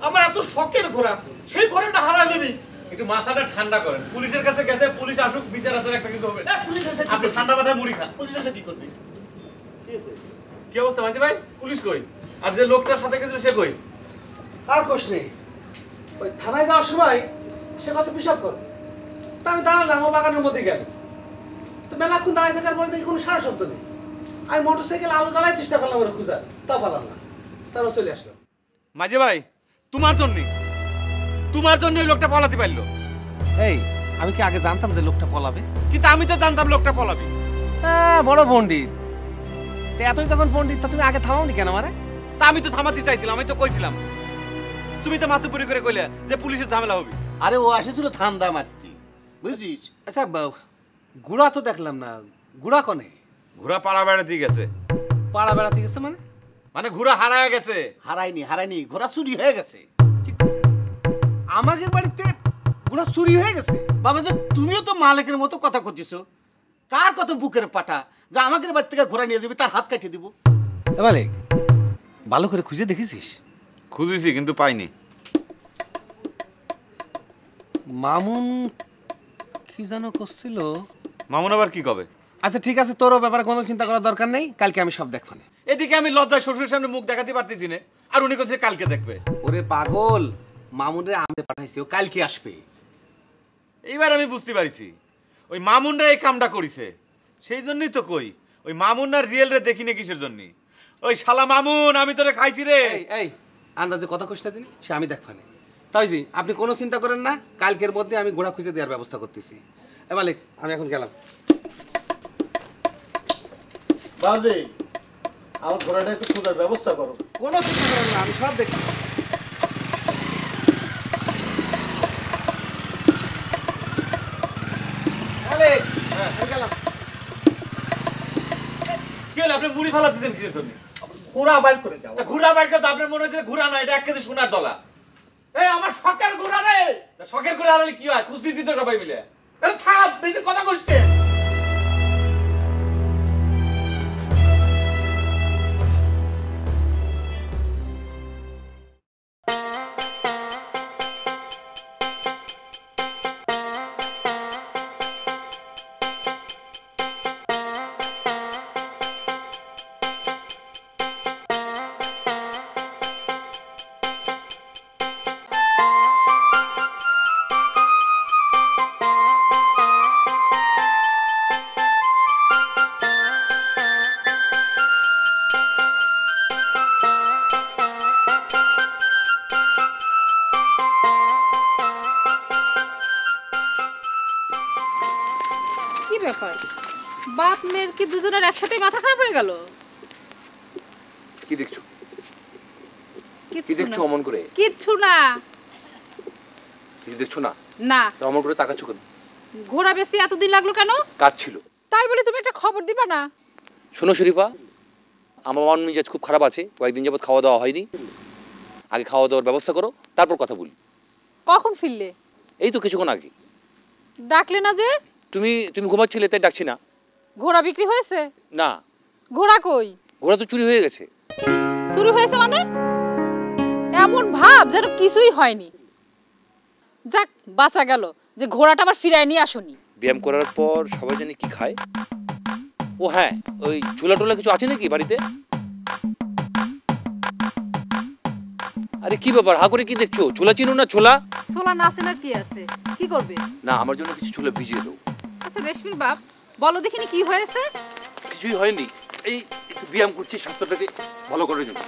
আমার এত শখের ঘোড়া, সেই ঘোড়াটা হারা দিবি। একটু মাথাটা ঠান্ডা করেন। পুলিশের কাছে গেছে, পুলিশ আসুক, বিচার আছে, একটা কিছু হবে। পুলিশ এসে আপনি ঠান্ডা মাথায় মুড়ি খান। পুলিশ এসে কি করবি? কি অবস্থা মাঝি ভাই? পুলিশ কই? আর যে লোকটার সাথে গেছিল সে কই? আর কোশ নেই, ওই থানায় যাওয়ার সময় সে কাছে পিসাব কর, তা আমি দাঁড়ালাম, ও বাগানের মধ্যে গেল, তো মেলাক্ষণ দাঁড়ায় থাকার পরে দেখি কোনো সারা শব্দ নেই। আমি মোটরসাইকেল আলো জ্বালাই চেষ্টা করলাম ওরা খুঁজার, তা পারলাম না, তারপর চলে আসলাম। মাঝি ভাই, তোমার জন্য ওই লোকটা পলাতে পারলো। এই, আমি কি আগে জানতাম যে লোকটা পলাবে? কিন্তু আমি তো জানতাম লোকটা পলাবে। হ্যাঁ, বড় পণ্ডিত। এতই যখন পণ্ডিত, তা তুমি আগে থামাওনি কেন আমারে? তা আমি তো থামাতে চাইছিলাম, আমি তো কইছিলাম। তুমি তো মাতুপুরি করে কইলে যে পুলিশের ঝামেলা হবে। আরে ও আসেছিল ঠান্ডা মারতে, বুঝছিস? আচ্ছা, গুড়া তো দেখলাম না, গুড়া কনে? ঘোড়া পাড়া বেড়াতে গেছে। পাড়া বেড়াতে গেছে মানে? মানে ঘোড়া হারায় গেছে। হারায়নি, ঘোড়া চুরি হয়ে গেছে। আমাদের বাড়িতে ঘোড়া চুরি হয়ে গেছে? বাবা, যে তুমিও তো মালিকের মতো কথা করতেছো। কার কত বুকের পাটা যে আমাদের বাড়ি থেকে ঘোড়া নিয়ে যাবি, তার হাত কাটিয়ে দিব। মালিক, ভালো করে খুঁজে দেখেছিস? খুঁজেছি কিন্তু পাইনি। মামুন কি জানো করছিল? মামুন আবার কি কবে? আচ্ছা ঠিক আছে, তোরও ব্যাপারে কোনো চিন্তা করার দরকার নেই, কালকে আমি সব দেখবানে। এদিকে আমি লজ্জায় শ্বশুরের সামনে মুখ দেখাতে পারতেছি না, আর উনি কাছে কালকে দেখবে। ওরে পাগল, মামুনরে আনতে পাঠাইছি, ও কালকে আসবে। এইবার আমি বুঝতে পারিছি ওই মামুনরা এই কামটা করিছে। সেই জন্যই তো কই, ওই মামুনরা রিয়েল রে দেখিনি কিসের জন্য। ওই শালা মামুন, আমি তোরে খাইছি রে। এই আন্দাজে কথা কইছ না দিনি, সে আমি দেখবানে। তাই জি, আপনি কোনো চিন্তা করেন না, কালকের মধ্যে আমি ঘোড়া খুঁজে দেওয়ার ব্যবস্থা করতেছি। মালিক, আমি এখন গেলাম। বাজে, আমার ঘোড়াটা একটু খোঁজার ব্যবস্থা করো। কোনো চিন্তা করেন না, আমি সব দেখি। মালিক, আমি গেলাম। কি হলো, আপনি মুড়ি ফালাতেছেন কিসের জন্য? ঘোড়া বাইর করে দাও। ঘোড়া বাইর করে আপনার মনে হচ্ছে ঘোড়া না, এটা 1 কেজি সোনার দলা। এই আমার শখের ঘোড়া রে। শখের ঘোড়া হলে কি হয়? খুঁজতেছি তো সবাই মিলে। থাম, বেশি কথা কইছে। ব্যাপার, বাপ মেয়ের কি দুজনের একসাথে মাথা খারাপ হয়ে গেল? কি দেখছো? কি দেখছো অমন করে? কিচ্ছু না। কিছু দেখছো না? না। অমন করে তাকাচ্ছ কেন? ঘোড়া বেচতে এতদিন লাগলো কেন? কাজ ছিল। তাই বলে তুমি একটা খবর দিবা না? শোনো শরীফা, আমার মন মেজাজ খুব খারাপ আছে, কয়েকদিন যাবত খাওয়া দাওয়া হয়নি। আগে খাওয়া দাওয়ার ব্যবস্থা করো, তারপর কথা বলি। কখন ফিরলে? এই তো কিছুক্ষণ আগে। ডাকলে না যে? তুমি ঘুমাচ্ছিলে তাই ডাকছি না। ঘোড়া বিক্রি হয়েছে? না। ঘোড়া কই? ঘোড়া তো চুরি হয়ে গেছে। চুরি হয়েছে মানে? এমন ভাব যেন কিছুই হয়নি। যাক, বাঁচা গেল যে ঘোড়াটা আবার ফিরায় নিয়ে আসুনি। ব্যায়াম করার পর সবাই জানি কি খায়। ও হ্যাঁ, ওই ছোলা টোলা কিছু আছে নাকি বাড়িতে? আরে কি ব্যাপার, হা করে কি দেখছো? ছোলা চিনো না? ছোলা ছোলা না আছে না কি আছে? কি করবে? না, আমার জন্য কিছু ছোলা ভিজিয়ে দাও। আচ্ছা রেশমির বাপ, বলো দেখিনি কি হয়েছে? কিছুই হয়নি, এই একটু ব্যায়াম করছি স্বাস্থ্যটাকে ভালো করার জন্য।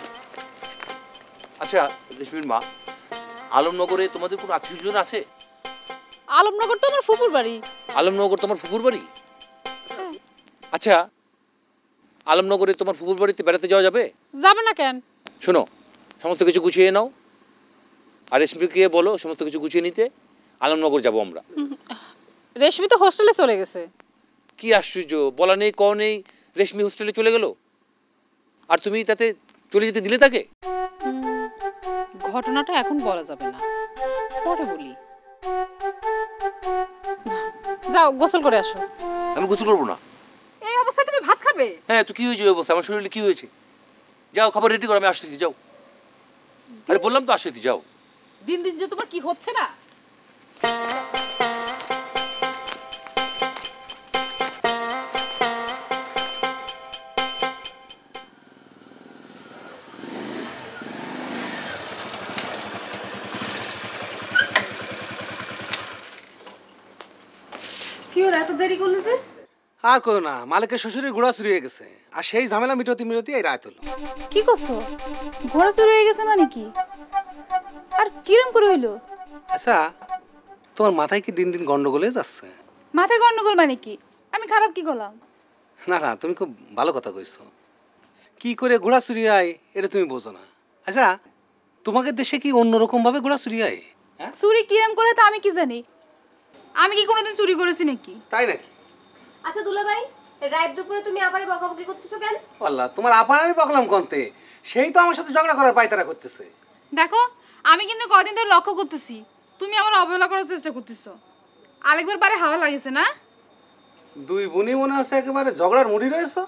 আচ্ছা রেশমির মা, আলমনগরে তোমাদের কোনো আত্মীয়স্বজন আছে? আলমনগর তো আমার ফুপুর বাড়ি। আলমনগর তোমার ফুপুর বাড়ি? আচ্ছা, আলমনগরে তোমার ফুপুর বাড়িতে বেড়াতে যাওয়া যাবে? যাবে না কেন? শোনো, সমস্ত কিছু গুছিয়ে নাও, আর রেশমিকে বলো সমস্ত কিছু গুছিয়ে নিতে। আলমনগর যাবো আমরা। রেশমি তো হোস্টেলে চলে গেছে। কি আশ্চর্য, বলা নেই ক নেই, রেশমি হোস্টেলে চলে গেল, আর তুমি তাতে চলে যেতে দিলে তাকে? ঘটনাটা এখন বলা যাবে না, পরে বলি। যাও গোসল করে আসো। আমি গোসল করবো না। এই অবস্থায় তুমি ভাত খাবে? হ্যাঁ, তো কি হয়েছে ওই অবস্থা? আমার শরীরে কি হয়েছে? যাও খাবার রেডি করো, আমি আসতেছি। যাও। আরে বললাম তো আসতেছি, যাও। দিন দিন যে তোমার কি হচ্ছে না। কি ওর এত দেরি করলে যে? আর কইও না, মালিকের শ্বশুরের ঘোড়া চুরি হয়ে গেছে, আর সেই ঝামেলা মিটতি এই রাত হলো। কি করছো? ঘোড়া চুরি হয়ে গেছে মানে কি? আর কিরম করে হইলো? আচ্ছা, তোমার মাথায় কি দিন দিন গন্ডগোলে যাচ্ছে? মাথায় গন্ডগোল মানে কি? আমি খারাপ কি করলাম? না না, তুমি খুব ভালো কথা কইছো। কি করে ঘোড়া চুরি হয় এটা তুমি বোঝো না। আচ্ছা, তোমাদের দেশে কি অন্যরকম ভাবে ঘোড়া চুরি হয়? চুরি কিরম করে তা আমি কি জানি? আমি কি কোনোদিন চুরি করেছি নাকি? তাই নাকি? আচ্ছা দুলা ভাই, রাত দুপুরে তুমি আবারে বকাবকি করতেছো কেন? আল্লাহ, তোমার আপার আমি বকলাম কোনতে? সেই তো আমার সাথে ঝগড়া করার পায়তারা করতেছে। দেখো, আমি কিন্তু কদিন ধরে লক্ষ্য করতেছি তুমি আমার অবহেলা করার চেষ্টা করতেছো। আরেকবার বারে হাওয়া লাগেছে না? দুই বোনই মনে আছে একেবারে ঝগড়ার মুড়ি রয়েছে।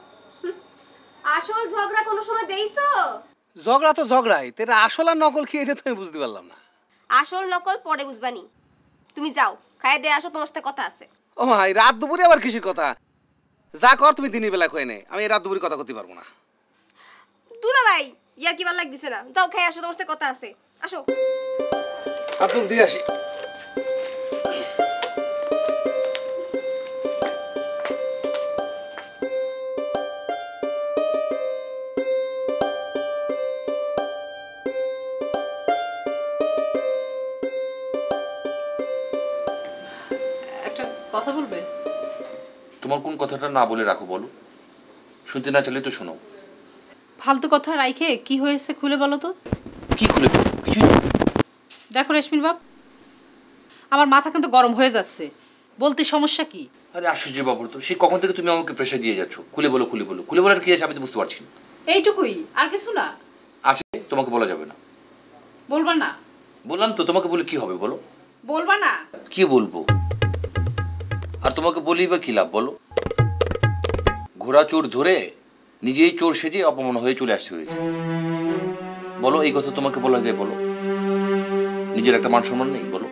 আসল ঝগড়া কোনো সময় দেইছো? ঝগড়া তো ঝগড়াই, তেরা আসল আর নকল কি এটা তুমি বুঝতে পারলাম না। আসল নকল পরে বুঝবানি। তুমি যাও, খাইয়ে দিয়ে আসো, তোমার সাথে কথা আছে। ও ভাই, রাত দুপুরে আবার কিসের কথা? যা কর তুমি দিনের বেলা কয়ে নে, আমি এই রাত দুপুরে কথা করতে পারবো না। দুলা ভাই, ইয়ার কি ভালো লাগতেছে না? যাও খাই আসো, তোমার সাথে কথা আছে। আসো। আপনি দিয়ে আসি। একটা কথা বলবে? তোমার কোন কথাটা না বলে রাখো বলো, শুনতে না চাইলে তো শোনো। ফালতু কথা রাইখে কি হয়েছে খুলে বলো তো। কি খুলে বলবো? কিছুই না। দেখো রেশমির বাপ, আমার মাথা কিন্তু গরম হয়ে যাচ্ছে, বলতে সমস্যা কি? আরে আশ্চর্য বাবুর তো, সেই কখন থেকে তুমি আমাকে প্রেশার দিয়ে যাচ্ছ, খুলে বলো খুলে বলো। খুলে বলার কি আছে আমি তো বুঝতে পারছি না। এইটুকুই, আর কিছু না? আছে, তোমাকে বলা যাবে না। বলবা না? বললাম তো, তোমাকে বলে কি হবে বলো? বলবা না? কি বলবো? আর তোমাকে বলি বা কি লাভ বলো? ঘোড়া চোর ধরে নিজেই চোর সেজে অপমান হয়ে চলে আসতে হয়েছে। বলো, এই কথা তোমাকে বলা যায় বলো? নিজের একটা মান সম্মান নেই বলো?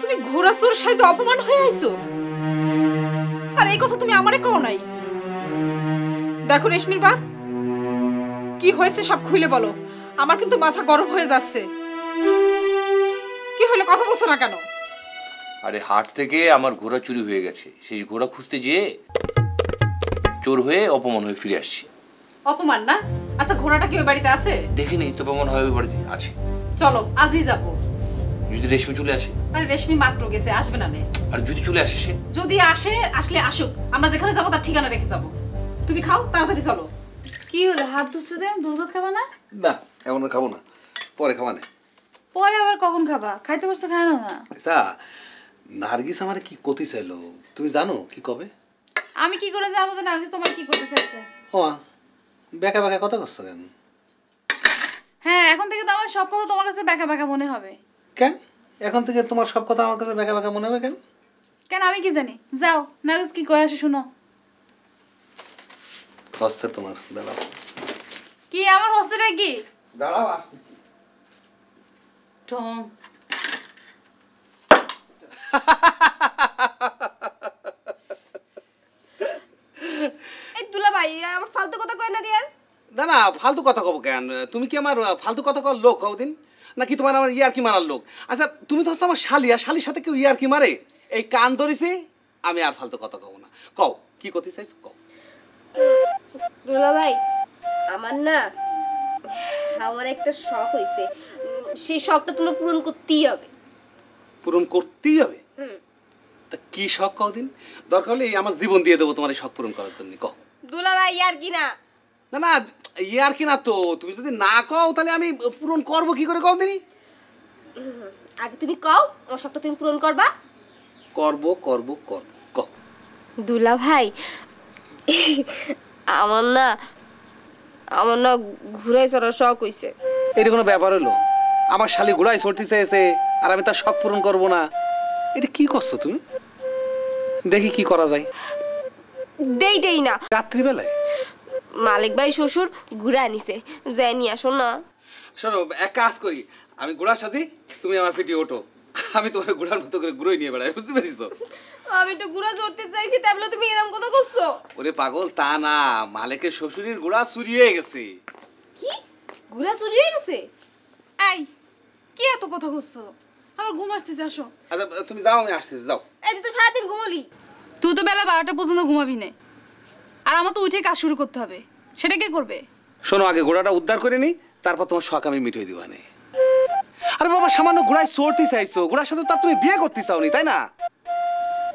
তুমি ঘোড়া চোর সাইজে অপমান হয়ে আইছো, আর এই কথা তুমি আমারে কও নাই? দেখো রেশমির বাপ, কি হয়েছে সব খুলে বলো, আমার কিন্তু মাথা গরম হয়ে যাচ্ছে। কি হলো, কথা বলছো না কেন? আরে হাট থেকে আমার ঘোড়া চুরি হয়ে গেছে, সেই ঘোড়া খুঁজতে যেয়ে চোর হয়ে অপমান হয়ে ফিরে আসছি। অপমান না? আচ্ছা ঘোড়াটা কি ওই বাড়িতে আছে? দেখিনি, তবে মনে হয় ওই বাড়িতে আছে। চলো আজই যাবো। যদি রেশমি চলে আসে? আরে রেশমি মাত্র গেছে, আসবে না নে। আর যদি চলে আসে সে? যদি আসে, আসলে আসুক, আমরা যেখানে যাবো তার ঠিকানা রেখে যাবো। তুমি খাও, তাড়াতাড়ি চলো। কি হলো, হাত ধুচ্ছে দে, দুধ ভাত খাবা না? না এখন আর খাবো না, পরে খাওয়া নেই। পরে আবার কখন খাবা? খাইতে পারছো, খায় না না। আচ্ছা নার্গিস আমার কি করতে চাইলো তুমি জানো কি কবে? আমি কি করে জানবো যে নার্গিস তোমার কি করতে চাইছে? ও বেকা বেকা কথা করছো কেন? হ্যাঁ, এখন থেকে তো আমার সব কথা তোমার কাছে বেকা বেকা মনে হবে। কেন এখন থেকে তোমার সব কথা আমার কাছে বেকা বেকা মনে হবে কেন? কেন আমি কি জানি? যাও, নার্গিস কি কয়ে আসে শুনো। হচ্ছে তোমার, দাঁড়াও। কি আমার হচ্ছে রে কি? দাঁড়াও আসতেছি। ঠং। এই দুলা ভাই আমার ফালতু কথা কয় না দিয়ার। না না ফালতু কথা কব কেন? তুমি কি আমার ফালতু কথা কর লোক কদিন নাকি তোমার আমার ইয়ার কি মারার লোক? আচ্ছা তুমি তো হচ্ছে আমার শালি, আর শালির সাথে কেউ ইয়ার কি মারে? এই কান ধরিছি, আমি আর ফালতু কথা কব না। কও কি করতে চাইছো কও। দুলা ভাই আমার না আমার একটা শখ হইছে, সেই শখটা তোমার পূরণ করতেই হবে। পূরণ করতেই হবে? তা কি শখ কদিন? দরকার হলে আমার জীবন দিয়ে দেবো তোমার এই শখ পূরণ করার জন্য। কও। দুলা ভাই আর কি না? না না ইয়ার কি না তো, তুমি যদি না কও তাহলে আমি পূরণ করবো কি করে কও দিনই? আগে তুমি কও আমার শখটা তুমি পূরণ করবা। করবো করবো করবো কও। দুলা ভাই আমার না ঘুরাই চড়ার শখ হইছে। এটা কোনো ব্যাপার হলো? আমার শালি ঘোড়ায় চড়তে চেয়েছে আর আমি তার শখ পূরণ করবো না? এটা কি করছো তুমি? দেখি কি করা যায়। দেই না রাত্রিবেলায় মালিক ভাই শ্বশুর ঘুরে আনিছে, যাই নিয়ে আসো না। শোনো এক কাজ করি, আমি ঘোড়া সাজি, তুমি আমার পিঠে ওঠো, আমি তোমার ঘোড়ার মতো করে ঘুরোই নিয়ে বেড়াই, বুঝতে পেরেছো? আমি তো ঘোড়া চড়তে চাইছি, তাহলে তুমি এরকম কথা করছো? ওরে পাগল তা না, মালিকের শ্বশুরের ঘোড়া চুরি হয়ে গেছে। কি ঘোড়া চুরি হয়ে গেছে? এই কি এত কথা করছো? আমার ঘুম আসতেছে, আসো। আচ্ছা তুমি যাও, আমি আসতেছি, যাও। এই তুই তো সারাদিন ঘুমলি। তুই তো বেলা 12টা পর্যন্ত ঘুমাবি না, আর আমার তো উঠে কাজ শুরু করতে হবে। সেটা কে করবে? শোনো আগে ঘোড়াটা উদ্ধার করে নি, তারপর তোমার শখ আমি মিটিয়ে দিবানে। আরে বাবা সামান্য ঘোড়ায় চড়তে চাইছো, ঘোড়ার সাথে তার তুমি বিয়ে করতে চাওনি তাই না?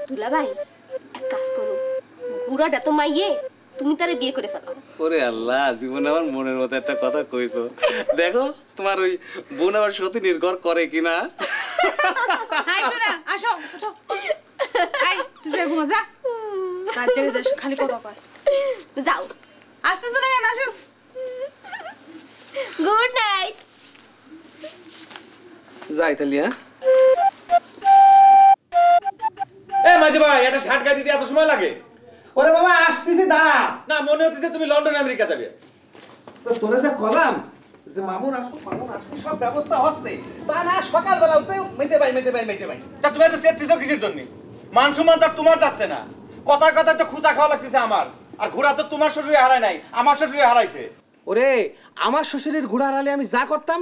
দুলা ভাই এক কাজ করো, ঘোড়াটা তো মাইয়ে, তুমি তারে বিয়ে করে ফেলো। ওরে আল্লাহ, জীবনে আমার মনের মতো একটা কথা কইছো। দেখো তোমার ওই বোন আবার সত্যি নির্ভর করে কিনা। হাই শোনা, আসো উঠো। এই তুই যা ঘুমা যা, কাজ ছেড়ে যাস, খালি কথা কয়। যাও, আসতেছো না কেন? আসো। Good night. যাই তাহলে। হ্যাঁ এ মাঝি ভাই, একটা শার্ট গায়ে দিতে এত সময় লাগে? ওরে বাবা আসতেছি, দাঁড়া। না মনে হচ্ছে তুমি লন্ডন আমেরিকা যাবে। তোরে যে কলাম যে মামুন আসতে সব ব্যবস্থা হচ্ছে, তা না সকালবেলা উঠতে মেজে ভাই। তা তুমি এত চেষ্টিছো কিসের জন্য? মান সম্মান তো তোমার যাচ্ছে না, কথায় কথায় তো খুঁজা খাওয়া লাগতেছে আমার। আর ঘোড়া তো তোমার শ্বশুরে হারায় নাই, আমার শ্বশুরে হারাইছে। ওরে আমার শ্বশুরের ঘোড়া হারালে আমি যা করতাম,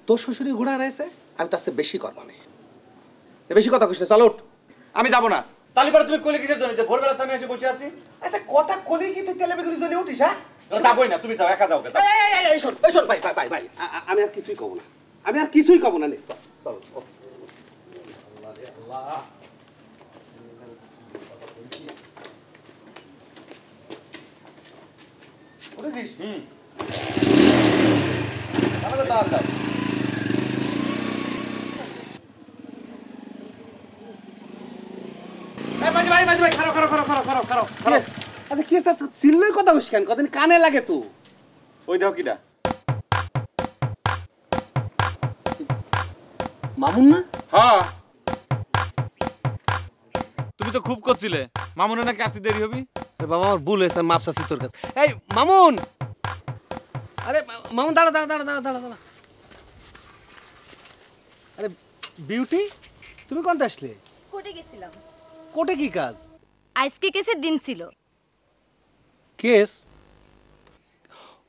তোর শ্বশুরের ঘোড়া হারাইছে আমি তার চেয়ে বেশি করবো না। বেশি কথা কইস না, চল উঠ। আমি যাবো না। তাহলে পরে তুমি কলি কিসের জন্য যে ভোরবেলা আমি এসে বসে আছি? আচ্ছা কথা কলি কি তুই তেলে বেগুনি জন্য উঠিস? হ্যাঁ যাবোই না, তুমি যাও, একা যাও। এই শোন ভাই আমি আর কিছুই কব না, নে চল। বুঝেছিস? তাহলে তাড়াতাড়ি মাঝি ভাই খারাপ। আচ্ছা কি আছে চিল্লই কথা কইস কেন? কদিন কানে লাগে তো। ওই দেখো কিটা। মামুন না? হ্যাঁ তুমি তো খুব করছিলে, মামুনের নাকি আসতে দেরি হবি। বাবা আমার ভুল হয়েছে, মাপ চাচ্ছি তোর কাছে। এই মামুন, আরে মামুন দাঁড়া। আরে বিউটি, তুমি কোনটা আসলে? কোর্টে গেছিলাম। কোর্টে কি কাজ? আজকে কেসের দিন ছিল। কেস?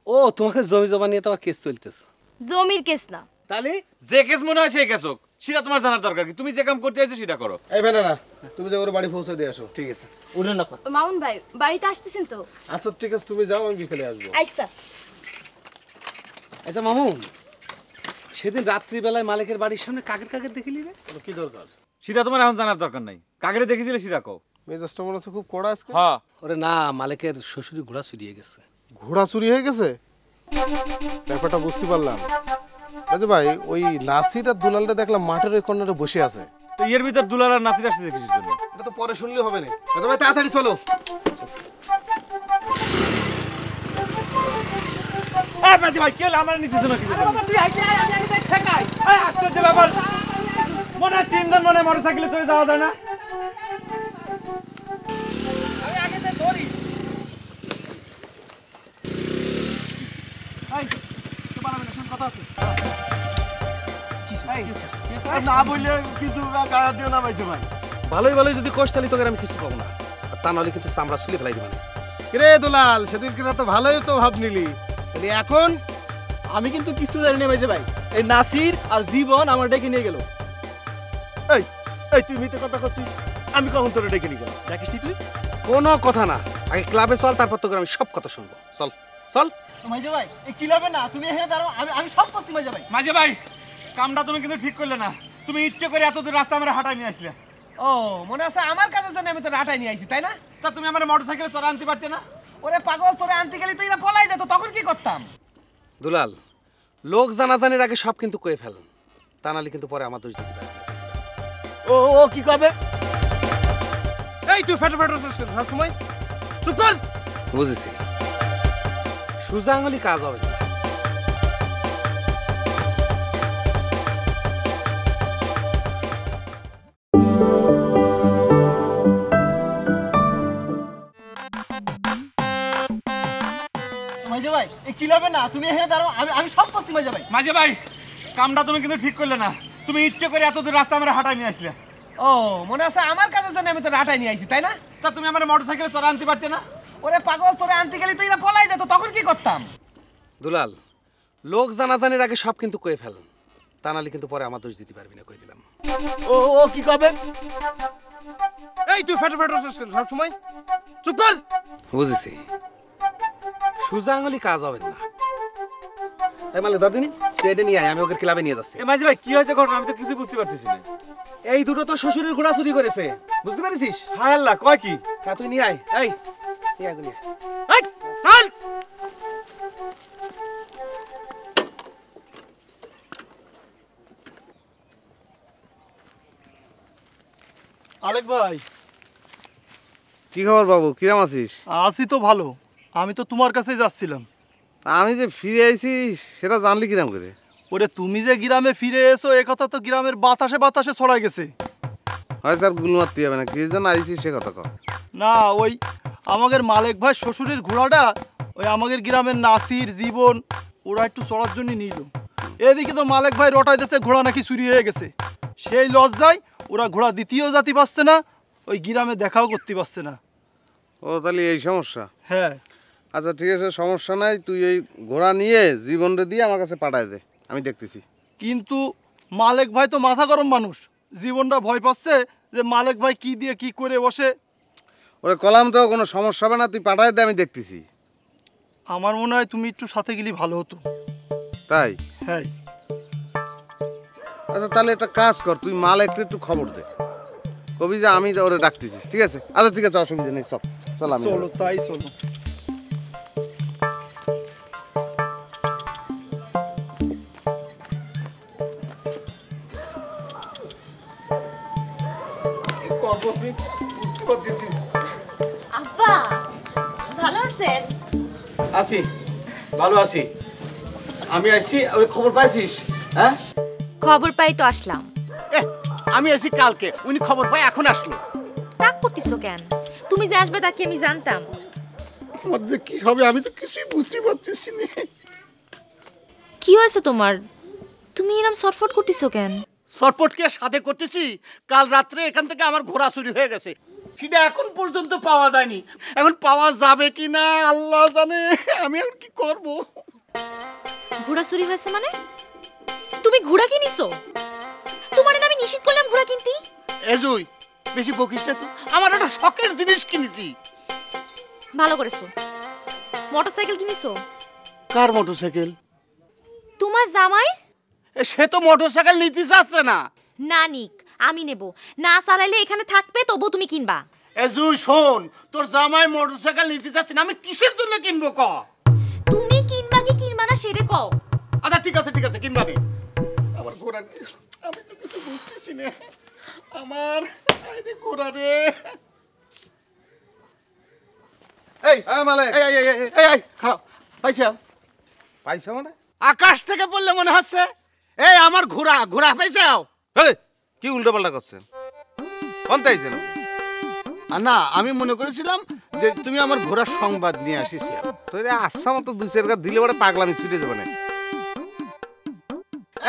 ও তোমাকে জমি জমা নিয়ে তোমার কেস চলতেছে। জমির কেস না। তাহলে যে কেস মনে হয় সেই কেস হোক, সেটা তোমার জানার দরকার কি? তুমি যে কাম করতে আইছো সেটা করো। এই ভাই না তুমি যে ওর বাড়ি পৌঁছে দিয়ে আসো। ঠিক আছে, উঠে না। মামুন ভাই বাড়িতে আসতেছেন তো? আচ্ছা ঠিক আছে, তুমি যাও, আমি বিকেলে আসবো। আচ্ছা আচ্ছা মামুন, সেদিন রাত্রিবেলায় মালিকের বাড়ির সামনে কাকের কাকের দেখিলি রে? কি দরকার? সেটা তোমার এখন জানার দরকার নাই। কাকেরে দেখেছিলে সেটা কও। মেজাজটা মনে হচ্ছে খুব কড়া আজকে। হ্যাঁ। ওরে না, মালিকের শ্বশুরি ঘোড়া চুরিয়ে গেছে। ঘোড়া চুরি হয়ে গেছে? ব্যাপারটা বুঝতে পারলাম। আচ্ছা ভাই, ওই নাসির আর দুলালটা দেখলাম মাঠের ওই কর্নারে বসে আছে। তো এর ভিতর দুলাল আর নাসির আসছে কিসের জন্য? এটা তো পরে শুনলে হবে না। আচ্ছা ভাই তাড়াতাড়ি চলো। বাজি ভাই, কে আমার নিতেছ না কিছু? আস্তে ব্যাপার, মনে হয় তিনজন মনে মোটর সাইকেলে চলে যাওয়া যায় না। না বললে কিন্তু গাড়া দিও না ভাইছে ভাই। ভালোই ভালোই যদি কোষ তাহলে তোকে আমি কিছু পাবো না, আর তা নাহলে কিন্তু চামড়া চুলে ফেলাই দিবানি। কিরে দুলাল, সেদিন কিনা তো ভালোই তো ভাব নিলি, এখন? আমি কিন্তু কিছু জানি না ভাইছে ভাই। এই নাসির আর জীবন আমার ডেকে নিয়ে গেল। এই এই তুই মিথ্যে কথা করছিস? আমি কখন তোরে ডেকে নিয়ে গেলাম? দেখিস তুই কোনো কথা না, আগে ক্লাবে চল, তারপর তোকে আমি সব কথা শুনবো। চল চল। মাইজে ভাই, এই কি লাভে না, তুমি এখানে দাঁড়াও, আমি সব করছি মাইজে ভাই। মাঝে ভাই, কামটা তুমি কিন্তু ঠিক করলে না। তুমি ইচ্ছে করে এত দূর রাস্তা আমরা হাঁটাই নিয়ে আসলে। ও মনে আছে আমার কাছে জন্য আমি তো রাটাই নিয়ে আইছি, তাই না? তা তুমি আমার মোটরসাইকেলে চড়া আনতে পারতে না? ওরে পাগল, তোরে আনতে গেলি তো এরা পলাই যেত, তখন কি করতাম? দুলাল, লোক জানাজানির আগে সব কিন্তু কয়ে ফেলেন, তা নাহলে কিন্তু পরে আমার দোষ দিতে পারবে। ও ও কি কবে? এই তুই ফেটে ফেটে সব সময় চুপ কর। বুঝেছি, সুজা আঙুলি কাজ হবে না। মাইজে ভাই, এই কি লাভে না, তুমি এখানে দাঁড়াও, আমি সব করছি মাইজে ভাই। মাঝে ভাই, কামটা তুমি কিন্তু ঠিক করলে না। তুমি ইচ্ছে করে এত দূর রাস্তা আমরা হাঁটাই নিয়ে আসলে। ও মনে আছে আমার কাছে জন্য আমি তো রাটাই নিয়ে আইছি, তাই না? তা তুমি আমার মোটরসাইকেলে চড়া আনতে পারতে না? ওরে পাগল, তোরে আনতে গেলি তো এরা পলাই যেত, তখন কি করতাম? দুলাল, লোক জানাজানির আগে সব কিন্তু কয়ে ফেলেন, তা নাহলে কিন্তু পরে আমার দোষ দিতে পারবি না, কই দিলাম। ও ও কি কবে? এই তুই ফেটে ফেটে সব সময় চুপ কর। বুঝেছি, সুজা আঙুলি কাজ হবে না। এই মালে ধর দিনি, তুই এটা নিয়ে আয়, আমি ওকে ক্লাবে নিয়ে যাচ্ছি। মাঝে ভাই, কি হয়েছে ঘটনা? আমি তো কিছু বুঝতে পারতেছি না। এই দুটো তো শ্বশুরের ঘোড়া চুরি করেছে, বুঝতে পেরেছিস? হায় আল্লাহ, কয় কি? হ্যাঁ তুই নিয়ে আয়, এই নিয়ে আয়, নিয়ে এই চল। আলেক ভাই, কি খবর বাবু, কিরাম আছিস? আছি তো ভালো। আমি তো তোমার কাছেই যাচ্ছিলাম। আমি যে ফিরে আইছি সেটা জানলি কিরাম করে? ওরে তুমি যে গ্রামে ফিরে এসো এ কথা তো গ্রামের বাতাসে বাতাসে ছড়াই গেছে। হয় স্যার, গুল মারতে হবে না, কি জন্য আইছি সে কথা কও। না, ওই আমাদের মালিক ভাই শ্বশুরের ঘোড়াটা ওই আমাদের গ্রামের নাসির জীবন ওরা একটু চড়ার জন্য নিল। এদিকে তো মালিক ভাই রটাই দিয়েছে ঘোড়া নাকি চুরি হয়ে গেছে। সেই লজ্জায় ওরা ঘোড়া দ্বিতীয় জাতি পাচ্ছে না, ওই গ্রামে দেখাও করতে পারছে না। ও তাহলে এই সমস্যা? হ্যাঁ। আচ্ছা ঠিক আছে, সমস্যা নাই, তুই এই ঘোড়া নিয়ে জীবনরে দিয়ে আমার কাছে পাঠায় দে, আমি দেখতেছি। কিন্তু মালিক ভাই তো মাথা গরম মানুষ, জীবনটা ভয় পাচ্ছে যে মালিক ভাই কি দিয়ে কি করে বসে। ওরে কলাম তো, কোনো সমস্যা হবে না, তুই পাঠায় দে, আমি দেখতেছি। আমার মনে হয় তুমি একটু সাথে গেলে ভালো হতো। তাই? হ্যাঁ। আচ্ছা তাহলে একটা কাজ কর, তুই মাল একটু খবর দে, কবি যে আমি ওরে ডাকতেছি, ঠিক আছে? আচ্ছা ঠিক আছে, অসুবিধা নেই, চল চল আমি চলো, তাই চলো। আব্বা ভালো আছেন? আছি, ভালো আছি। আমি আসছি, ওই খবর পাইছিস? হ্যাঁ, খবর পাই তো আসলাম। আমি আসি কালকে, উনি খবর পাই এখন আসলো। রাগ করতেছো কেন? তুমি যে আসবে তা কি আমি জানতাম? আমার যে কি হবে আমি তো কিছুই বুঝতে পারতেছি না। কি হয়েছে তোমার? তুমি এরকম ছটফট করতেছো কেন? ছটফট কি সাথে করতেছি? কাল রাত্রে এখান থেকে আমার ঘোড়া চুরি হয়ে গেছে, সেটা এখন পর্যন্ত পাওয়া যায়নি। এখন পাওয়া যাবে কি না আল্লাহ জানে, আমি এখন কি করব। ঘোড়া চুরি হয়েছে মানে? তুমি ঘোড়া কিনিছো? তোমার আমি নিষেধ করলাম ঘোড়া কিনতে? এজুই বেশি বকিস না তো, আমার একটা শখের জিনিস কিনেছি। ভালো করেছো। মোটরসাইকেল কিনেছো? কার মোটরসাইকেল? তোমার জামাই? সে তো মোটরসাইকেল নিতে চাচ্ছে না। না নিক, আমি নেব। না চালাইলে এখানে থাকবে, তবু তুমি কিনবা। এ জুই শোন, তোর জামাই মোটরসাইকেল নিতে চাচ্ছে না, আমি কিসের জন্য কিনবো ক? তুমি কিনবা কি কিনবা না সেটা কও। আচ্ছা ঠিক আছে কিনবা নি। আমার ঘোড়া আমি তো কিছু বুঝতেছি না। আমার আরে ঘোড়া রে। এই মালিক, এই খারাপ পাইছো মানে? আকাশ থেকে পড়লে মনে হচ্ছে। এই আমার ঘোড়া পাইছো? এই কি উল্টোপাল্টা করছেন? কোন তাইছেন? না, আমি মনে করেছিলাম যে তুমি আমার ঘোড়ার সংবাদ নিয়ে আসিস। তোরে আচ্ছা মতো 2-4 গাছ দিলে বড় পাগলামি ছুটে যাবে না।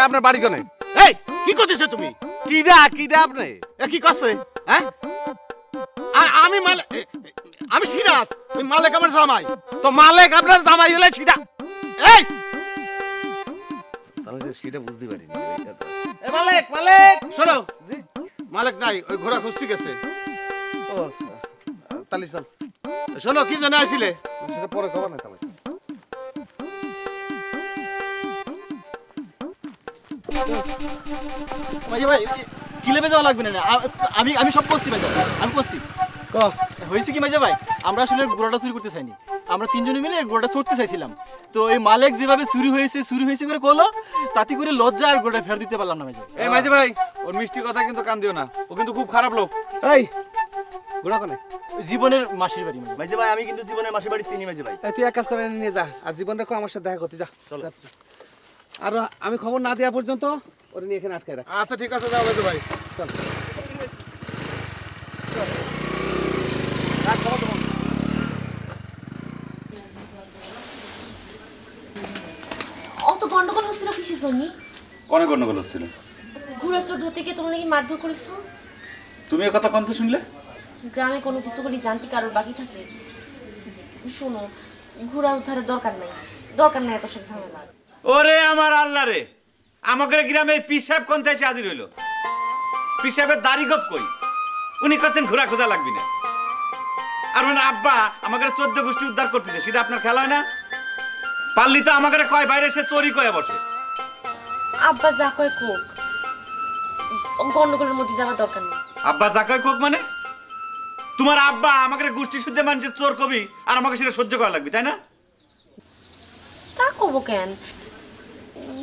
আপনার বাড়ি কোনে? এই কি করতেছ তুমি? কিডা আপনি? কি করছে? হ্যাঁ, আমি সিরাজ, ওই মালিক আমার জামাই। তো মালিক আপনার জামাই হলে ছিটা। এই তাহলে সেটা বুঝতে পারিনি। এ মালিক শোনো, জি মালিক নাই, ওই ঘোড়া খুঁজতে গেছে। ও তাহলে চল। শোনো, কি জানে আসলে সেটা পরে খবর না। তাহলে ভাই কি লেবে যাওয়া লাগবে না, আমি সব করছি ভাই, আমি করছি। হয়েছে কি মাইজা ভাই, আমরা আসলে ঘোড়াটা চুরি করতে চাইনি, আমরা তিনজনে মিলে ঘোড়াটা ছড়তে চাইছিলাম। তো এই মালিক যেভাবে চুরি হয়েছে করে করলো, তাতে করে লজ্জা আর ঘোড়া ফেরত দিতে পারলাম না মাইজা। এই মাইজি ভাই, ওর মিষ্টি কথা কিন্তু কান দিও না, ও কিন্তু খুব খারাপ লোক। এই ঘোড়া কোনে? জীবনের মাসির বাড়ি মাইজা ভাই। আমি কিন্তু জীবনের মাসির বাড়ি চিনি মাইজা ভাই। তুই এক কাজ করে নিয়ে যা, আর জীবন রাখো, আমার সাথে দেখা করতে যা। চল, আর আমি খবর না দেওয়া পর্যন্ত ওরে নিয়ে এখানে আটকায় রাখ। আচ্ছা ঠিক আছে, যাও ভাই। চল। অত গন্ডগোল হচ্ছিল কিসের জন্য? অনেক গন্ডগোল হচ্ছিল। ঘুরে চোর ধরতে গিয়ে তোমরা নাকি মারধর করেছো। তুমি এ কথা কখন শুনলে? গ্রামে কোনো কিছু করে জানতে কারোর বাকি থাকে? শোনো, ঘোড়া উদ্ধারের দরকার নাই এত সব ঝামেলা। ওরে আমার আল্লাহ রে, আমাদের গ্রামে পীর সাহেব কোন থেকে হাজির হইলো? পীর সাহেবের দাড়ি গোপ কই? উনি করছেন ঘোড়া খোঁজা লাগবি না। আর মানে আব্বা আমাদের 14 গোষ্ঠী উদ্ধার করতেছে, সেটা আপনার খেলা হয় না? পারলি তো আমাদের কয় বাইরে সে চোরি কয়ে বসে। আব্বা যা কয় কোক, গন্ডগোলের মধ্যে যাওয়ার দরকার নেই। আব্বা যা কয় কোক মানে? তোমার আব্বা আমাদের গোষ্ঠী শুদ্ধে মানুষের চোর কবি, আর আমাকে সেটা সহ্য করা লাগবে, তাই না? তা করবো কেন?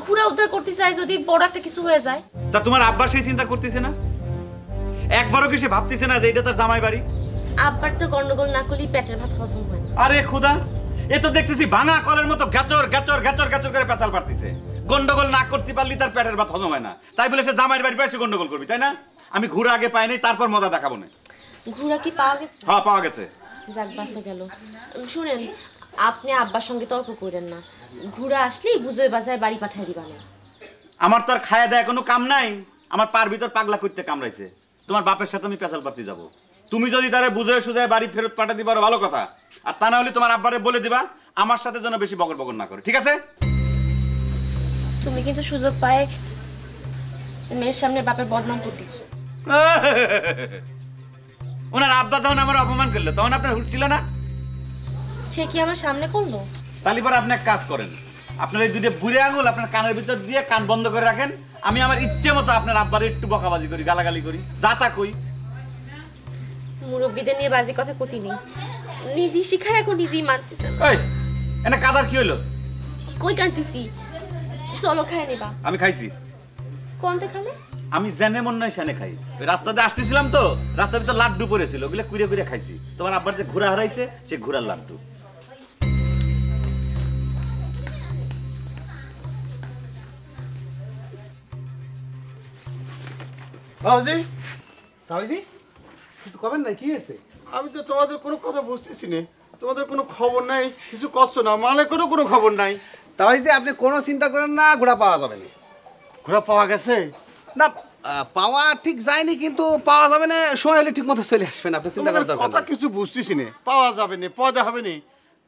ঘোড়া উদ্ধার করতে চাই, যদি বড় একটা কিছু হয়ে যায়। তা তোমার আব্বা সেই চিন্তা করতেছে না? একবারও কি সে ভাবতেছে না যে এটা তার জামাই বাড়ি? আব্বার তো গন্ডগোল না করলেই পেটের ভাত হজম হয় না। আরে খোদা, এ তো দেখতেছি ভাঙা কলের মতো গাচর করে পেঁচাল পারতেছে। গন্ডগোল না করতে পারলি তার পেটের ভাত হজম হয় না, তাই বলে সে জামাইয়ের বাড়ি এসে গন্ডগোল করবি, তাই না? আমি ঘোড়া আগে পাই নাই, তারপর মজা দেখাবো না। ঘোড়া কি পাওয়া গেছে? হ্যাঁ, পাওয়া গেছে। যাক, বাঁচা গেল। শুনেন, আপনি আব্বার সঙ্গে তর্ক করেন না, ঘোড়া আসলেই বুঝোয় বাজায় বাড়ি পাঠিয়ে দিবা না। আমার তো আর খায়া দেয় কোনো কাম নাই, আমার পার ভিতর পাগলা করতে কামড়াইছে। তোমার বাপের সাথে আমি পেঁচাল পারতে যাবো। তুমি যদি তারে বুঝে সুঝায় বাড়ি ফেরত পাঠিয়ে দিবার ভালো কথা, আর তা না হলে তোমার আব্বারে বলে দিবা আমার সাথে যেন বেশি বকর বকর না করে, ঠিক আছে? তুমি কিন্তু সুযোগ পায় মেয়ের সামনে বাপের বদনাম করতেছো। ওনার আব্বা যখন আমার অপমান করলো তখন আপনার হুট ছিল না? সে কি আমার সামনে করলো? তাহলে পরে আপনি এক কাজ করেন, আপনার এই দুটো বুড়ে আঙুল আপনার কানের ভিতর দিয়ে কান বন্ধ করে রাখেন। আমি আমার ইচ্ছে মতো আপনার আব্বার একটু বকাবাজি করি, গালাগালি করি, যা তা কই। মুরব্বীদের নিয়ে বাজি কথা কতি নেই, নিজেই শিখায়, এখন নিজেই মানতেছে। এই এনে কাদার কি হইলো? কই কান্তিছি, চলো খায় নিবা। আমি খাইছি। কোনতে খালে? আমি জেনে মন নাই সেনে খাই। ওই রাস্তাতে আসতেছিলাম তো, রাস্তার ভিতর লাড্ডু পড়েছিল, ওগুলো কুড়িয়ে কুড়িয়ে খাইছি। তোমার আব্বার যে ঘোড়া হারাইছে, সে ঘোড়ার লাড্ডু। বাবুজি কিছু কবেন না, কি হয়েছে? আমি তো তোমাদের কোনো কথা বুঝতেছি না, তোমাদের কোনো খবর নাই, কিছু করছো না, মালিকেরও কোনো খবর নাই। তাই যে আপনি কোনো চিন্তা করেন না, ঘোড়া পাওয়া যাবে না। ঘোড়া পাওয়া গেছে না? পাওয়া ঠিক যায়নি, কিন্তু পাওয়া যাবে না, সময় হলে ঠিক মতো চলে আসবেন, আপনি চিন্তা করার দরকার কথা কিছু বুঝতেছি না। পাওয়া যাবে না, পয়দা হবে না।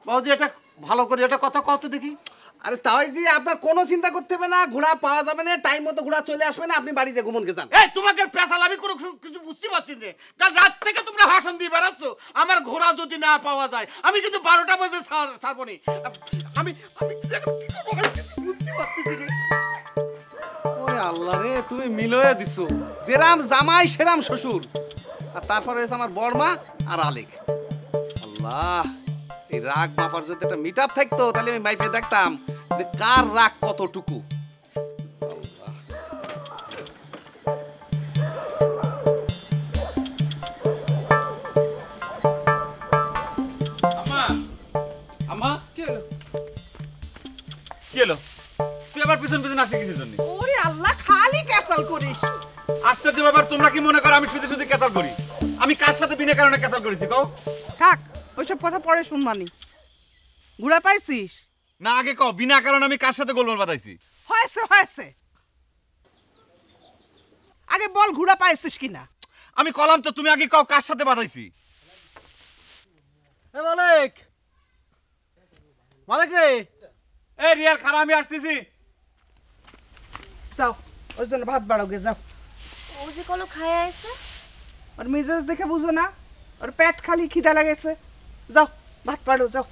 বাবুজি এটা ভালো করে একটা কথা কত দেখি। আরে তাই যে আপনার কোনো চিন্তা করতে হবে না, ঘোড়া পাওয়া যাবে না, টাইম মতো ঘোড়া চলে আসবে না, আপনি বাড়ি যে ঘুমনকে যান। এই তোমাকে পেশাল আমি কোনো কিছু বুঝতে পারছি না। কাল রাত থেকে তোমরা ভাষণ দিয়ে বেড়াচ্ছ, আমার ঘোড়া যদি না পাওয়া যায় আমি কিন্তু 12টা বাজে ছাড়বো না। আমি বুঝতে পারতেছি না। আল্লাহ রে, তুমি মিলয়ে দিছো, যেরাম জামাই সেরাম শ্বশুর, আর তারপরে হয়েছে আমার বড়মা আর আলেক। আল্লাহ, এই রাগ মাপার যদি একটা মিটার থাকতো তাহলে আমি মাইপে দেখতাম যে কার রাগ কতটুকু। তুই আবার পিছন পিছন আসলি কিসের জন্য? ওরে আল্লাহ, খালি ক্যাচাল করিস। আশ্চর্য ব্যাপার, তোমরা কি মনে করো আমি শুধু শুধু ক্যাচাল করি? আমি কার সাথে বিনা কারণে ক্যাচাল করেছি কও? থাক, ওইসব কথা পরে শুনবানি। ঘুরা পাইছিস? না, আগে কও বিনা কারণে আমি কার সাথে গোলমাল বাঁধাইছি? হয়েছে হয়েছে, আগে বল ঘুরা পাইছিস কিনা। আমি কলাম তো, তুমি আগে কও কার সাথে বাঁধাইছি? এ মালিক, মালিক রে। এই রিয়াল, খারাপ, আমি আসতেছি। যাও, ওর জন্য ভাত বাড়াওগে, যাও। ও যে কলো খায় আছে, ওর মেজাজ দেখে বুঝো না, ওর পেট খালি খিদা লাগেছে। যাও, ভাত বাড়ো, যাও।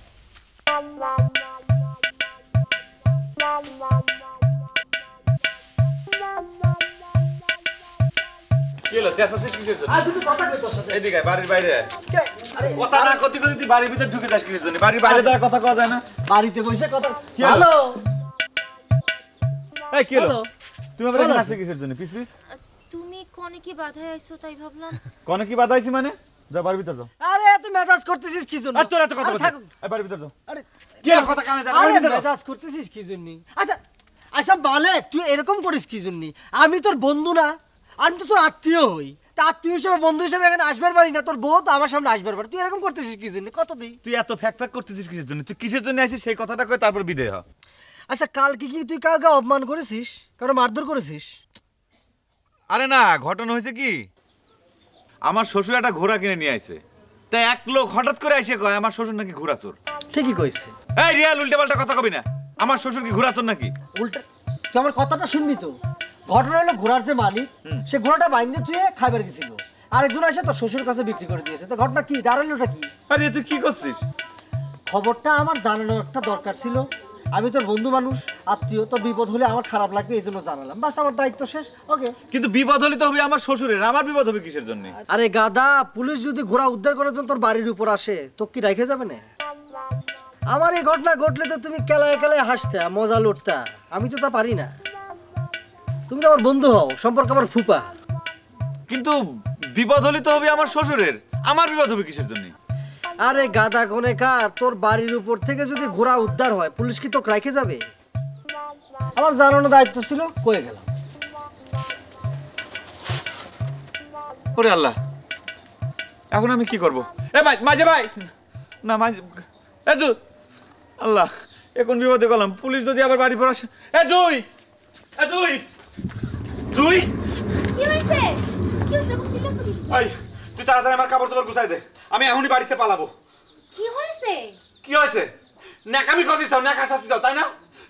কি হলো, চেঁচাচ্ছিস কিসের জন্য? এদিকে আয়, বাড়ির বাইরে আয়। কথা না করতে করতে তুই বাড়ির ভিতরে ঢুকে যাস কিসের জন্য? বাড়ির বাইরে দাঁড়া কথা কওয়া যায় না? বাড়িতে বসে কথা। হ্যালো, এই কি হলো? তুমি আবার এখানে আসলে কিসের জন্য? পিস পিস তুমি কোনে কি বাধায় আইছো তাই ভাবলাম। কোনে কি বাধাইছি মানে? যা বাড়ির ভিতর যাও। আরে তুই মেজাজ করতেছিস কি জন্য? তোর এত কথা বলছিস? এই বাড়ির ভিতর যাও। আরে কি আর কথা কানে যায়? বাড়ির ভিতর যাও। মেজাজ করতেছিস কি জন্য? আচ্ছা আচ্ছা মালিক, তুই এরকম করিস কি জন্য? আমি তোর বন্ধু না, আমি তো তোর আত্মীয় হই। তা আত্মীয় হিসেবে, বন্ধু হিসেবে এখানে আসবার পারি না, তোর বউ তো আমার সামনে আসবার পারে। তুই এরকম করতেছিস কি জন্য? কত দিই তুই এত ফ্যাক ফ্যাক করতেছিস কিসের জন্য? তুই কিসের জন্য আইছিস সেই কথাটা কই, তারপর বিদায় হ। আচ্ছা কালকে কি তুই কাউকে অপমান করেছিস, কারো মারধর করেছিস? আরে না, ঘটনা হয়েছে কি, আমার শ্বশুর একটা ঘোড়া কিনে নিয়ে আইছে। তাই এক লোক হঠাৎ করে এসে কয় আমার শ্বশুর নাকি ঘোড়া চোর। ঠিকই কইছে। এই রিয়াল, উল্টে পাল্টা কথা কবি না। আমার শ্বশুর কি ঘোড়া চোর নাকি? উল্টা, তুই আমার কথাটা শুনবি তো। ঘটনা হলো, ঘোড়ার যে মালিক, সে ঘোড়াটা বাইন্দে থুয়ে খাবার গেছিল, আরেকজন এসে তোর শ্বশুর কাছে বিক্রি করে দিয়েছে। তো ঘটনা কি দাঁড়ালোটা কি? আরে তুই কি করছিস? খবরটা আমার জানানো একটা দরকার ছিল। আমি তোর বন্ধু মানুষ, আত্মীয়, তোর বিপদ হলে আমার খারাপ লাগবে, এই জন্য জানালাম। বাস, আমার দায়িত্ব শেষ। ওকে। কিন্তু বিপদ হলে তো হবে আমার শ্বশুরের, আমার বিপদ হবে কিসের জন্য? আরে গাদা, পুলিশ যদি ঘোড়া উদ্ধার করার জন্য তোর বাড়ির উপর আসে, তো কি রেখে যাবে না? আমার এই ঘটনা ঘটলে তো তুমি কেলায় কেলায় হাসতে, মজা লুটতা। আমি তো তা পারি না। তুমি তো আমার বন্ধু হও, সম্পর্ক আমার ফুপা। কিন্তু বিপদ হলে তো হবে আমার শ্বশুরের, আমার বিপদ হবে কিসের জন্য? আরে গাদা কোনেকার, তোর বাড়ির উপর থেকে যদি ঘোড়া উদ্ধার হয়, পুলিশ কি তোকে রেখে যাবে? আমার জানানোর দায়িত্ব ছিল, কয়ে গেলাম। ওরে আল্লাহ, এখন আমি কি করব? এ ভাই, মাঝে ভাই না, মাঝে এ জুই, আল্লাহ এখন বিপদে গেলাম। পুলিশ যদি আবার বাড়ি পর আসে। এ জুই, এ জুই, জুই, কি হইছে? কি হইছে? কোন সিরিয়াস হইছিস? এই তুই তাড়াতাড়ি আমার কাপড় চোপড় গুছাই দে, আমি এখনই বাড়িতে পালাবো। কি হইছে? কি হয়েছে? ন্যাকামি করতে চাও, ন্যাকা শাস্তি দাও, তাই না?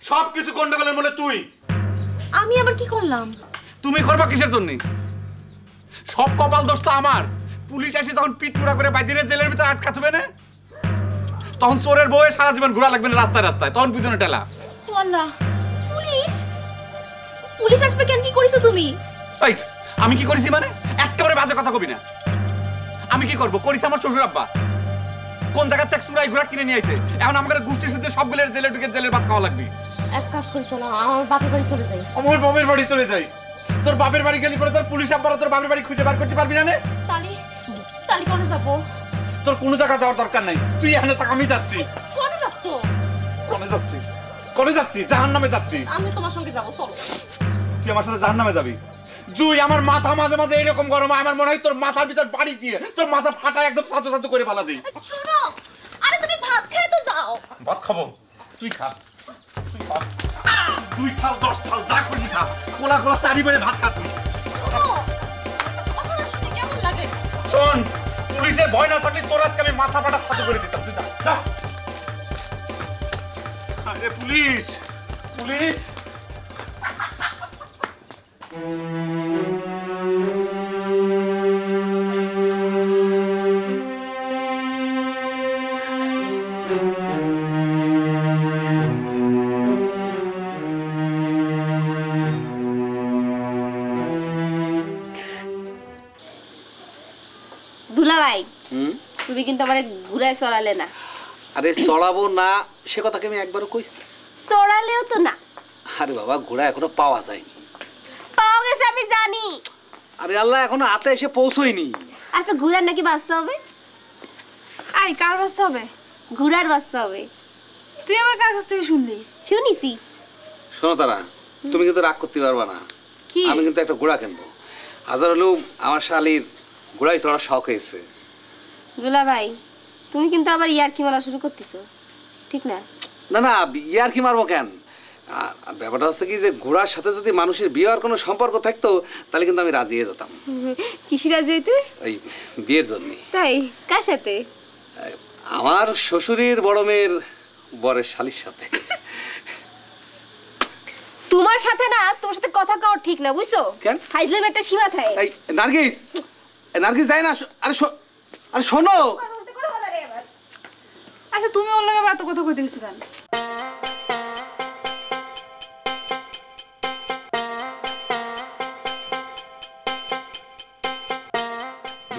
সব কিছু গন্ডগোলের মূলে তুই। আমি আবার কি করলাম? তুমি করবা কিসের জন্য? সব কপাল দোষ তো আমার। পুলিশ এসে যখন পিট পুরা করে বাইরে জেলের ভিতরে আটকা থাকবে না, তখন চোরের বউয়ে সারা জীবন ঘোরা লাগবে না রাস্তায় রাস্তায়, তখন পিছনে টেলা। ও আল্লাহ, পুলিশ? পুলিশ আসবে কেন? কি করিছো তুমি? এই আমি কি করেছি মানে? একেবারে বাজে কথা কবি না। আমি কি করবো? করিস আমার শ্বশুর আব্বা। কোন জায়গা থেকে চুরাই ঘোড়া কিনে নিয়ে আইছে, এখন আমাদের গোষ্ঠী শুদ্ধে সবগুলো জেলে ঢুকে জেলের ভাত খাওয়া লাগবে। এক কাজ করি, চলো আমার বাপের বাড়ি চলে যাই। আমার বাপের বাড়ি চলে যাই? তোর বাপের বাড়ি গেলি পরে তোর পুলিশ আব্বারা তোর বাপের বাড়ি খুঁজে বার করতে পারবি না? তালি তালি কোনে যাবো? তোর কোনো জায়গা যাওয়ার দরকার নাই, তুই এখানে থাক, আমি যাচ্ছি। কোনে যাচ্ছো? কোনে যাচ্ছি? কোনে যাচ্ছি? জাহান্নামে যাচ্ছি। আমি তোমার সঙ্গে যাবো, চলো। তুই আমার সাথে জাহান্নামে যাবি? জুই, আমার মাথা মাঝে মাঝে এরকম গরম, আমার মনে হয় তোর মাথার ভিতর বাড়ি দিয়ে তোর মাথা ফাটায় একদম সাথে সাথে করে পালা দিই। শোনো, আরে তুমি ভাত খেয়ে তো যাও। ভাত খাবো? তুই খা, তুই খা, 2 থাল 10 থাল যা খুশি খা, কোলা কোলা চারি বেড়ে ভাত খা তুই। কেমন লাগে? শোন, পুলিশের ভয় না থাকলে তোর আজকে আমি মাথা ফাটা সাথে করে দিতাম। তুই যা। আরে পুলিশ, পুলিশ। দুলা ভাই তুমি কিন্তু আমারে ঘুরায় চড়ালে না। আরে চড়াবো না সে কথা কি আমি একবারও কইছি? চড়ালেও তো না। আরে বাবা ঘোড়া এখনো পাওয়া যায়নি। পাওয়া গেছে আমি জানি। আরে আল্লাহ এখনো হাতে এসে পৌঁছয়নি। আচ্ছা ঘোড়ার নাকি বাচ্চা হবে? আই কার বাচ্চা হবে? ঘোড়ার বাচ্চা হবে। তুই আমার কার কাছ থেকে শুনলি? শুনিছি। শোনো তারা, তুমি কিন্তু রাগ করতে পারবা না। আমি কিন্তু একটা ঘোড়া কিনবো। হাজার হলেও আমার শালির ঘোড়ায় চড়ার শখ হয়েছে। দুলা ভাই তুমি কিন্তু আবার ইয়ার্কি মারা শুরু করতেছো, ঠিক না? না না, ইয়ার্কি মারবো কেন? আর ব্যাপারটা হচ্ছে কি যে ঘোড়ার সাথে যদি মানুষের বিয়ে হওয়ার কোনো সম্পর্ক থাকতো তাহলে কিন্তু আমি রাজি হয়ে যেতাম। কিসে রাজি হইতে? ওই বিয়ের জন্য। তাই কার সাথে? আমার শ্বশুরের বড় মেয়ের বরের শালির সাথে। তোমার সাথে না, তোমার সাথে কথা কওয়া ঠিক না, বুঝছো? কেন? ফাইজলাম একটা সীমা থাকে। এই নার্গিস, নার্গিস যাই না। আরে আরে শোনো। আচ্ছা তুমি ওর লগে এত কথা কইতে গেছো কেন?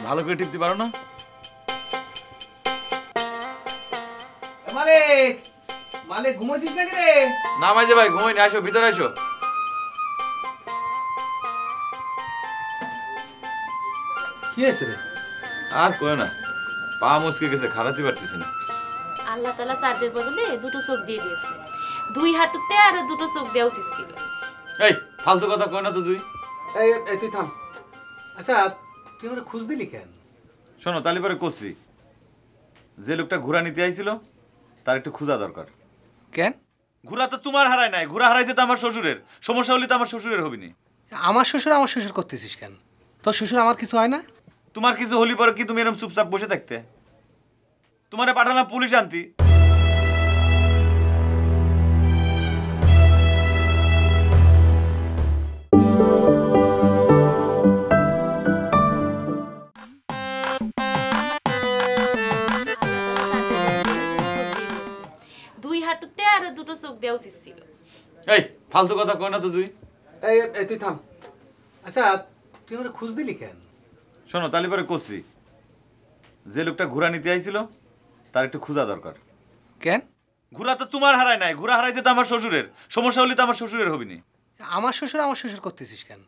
ভালো করে টিপতে পারো না? মালিক, মালিক ঘুমাইছিস নাকি রে? না মাঝে ভাই ঘুমাইনি, আসো ভিতরে আসো। কি হয়েছে রে? আর কই না, পা মুচকে গেছে, খারাপই পারতেছি না। আল্লাহ তাআলা চারটের বদলে দুটো চোখ দিয়ে দিয়েছে। দুই হাঁটুতে আর দুটো চোখ দেওয়া উচিত ছিল। এই ফালতু কথা কই না তো তুই। এই তুই থাম। আচ্ছা তুই আমার খোঁজ দিলি কেন? শোনো তালি পরে করছি, যে লোকটা ঘোড়া নিতে আইছিল তার একটু ক্ষুধা দরকার। কেন? ঘোড়া তো তোমার হারায় নাই, ঘোড়া হারাইছে তো আমার শ্বশুরের। সমস্যা হলে তো আমার শ্বশুরের হবিনি। আমার শ্বশুর করতেছিস কেন? তোর শ্বশুর আমার কিছু হয় না? তোমার কিছু হলি পরে কি তুমি এরকম চুপচাপ বসে থাকতে? তোমারে পাঠালাম পুলিশ আনতি। দুই হাঁটুতে আর দুটো চোখ দেওয়া উচিত ছিল। এই ফালতু কথা কই না তো তুই। এই তুই থাম। আচ্ছা তুই আমার খোঁজ দিলি কেন? শোনো তালি পরে করছি, যে লোকটা ঘোড়া নিতে আইছিল তার একটু ক্ষুধা দরকার। কেন? ঘোড়া তো তোমার হারায় নাই, ঘোড়া হারাইছে তো আমার শ্বশুরের। সমস্যা হলে তো আমার শ্বশুরের হবিনি। আমার শ্বশুর করতেছিস কেন?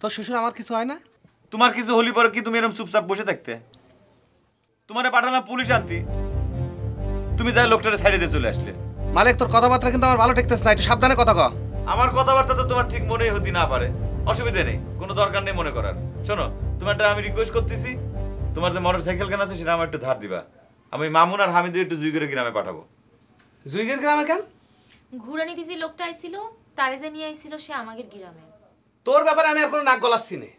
তোর শ্বশুর আমার কিছু হয় না? তোমার কিছু হলি পরে কি তুমি এরকম চুপচাপ বসে থাকতে? তোমারে পাঠালাম পুলিশ আনতি, তুমি যাই লোকটারে সাইডে দিয়ে চলে আসলে। মালিক তোর কথাবার্তা কিন্তু আমার ভালো ঠেকতেছ না, একটু সাবধানে কথা কও। আমার কথাবার্তা তো তোমার ঠিক মনেই হতে না পারে, অসুবিধা নেই, কোনো দরকার নেই মনে করার। শোনো তোমারটা আমি রিকোয়েস্ট করতেছি, তোমার যে মোটর সাইকেল কেন আছে সেটা আমার একটু ধার দিবা। আমি মামুন আর হামিদের একটু জুইগের গ্রামে পাঠাবো। জুইগের গ্রামে কেন? ঘুরা নিতে যে লোকটা আইছিল তারে যে নিয়ে আইছিল সে আমাদের গ্রামে। তোর ব্যাপারে আমি আর কোনো নাক গলাচ্ছি না।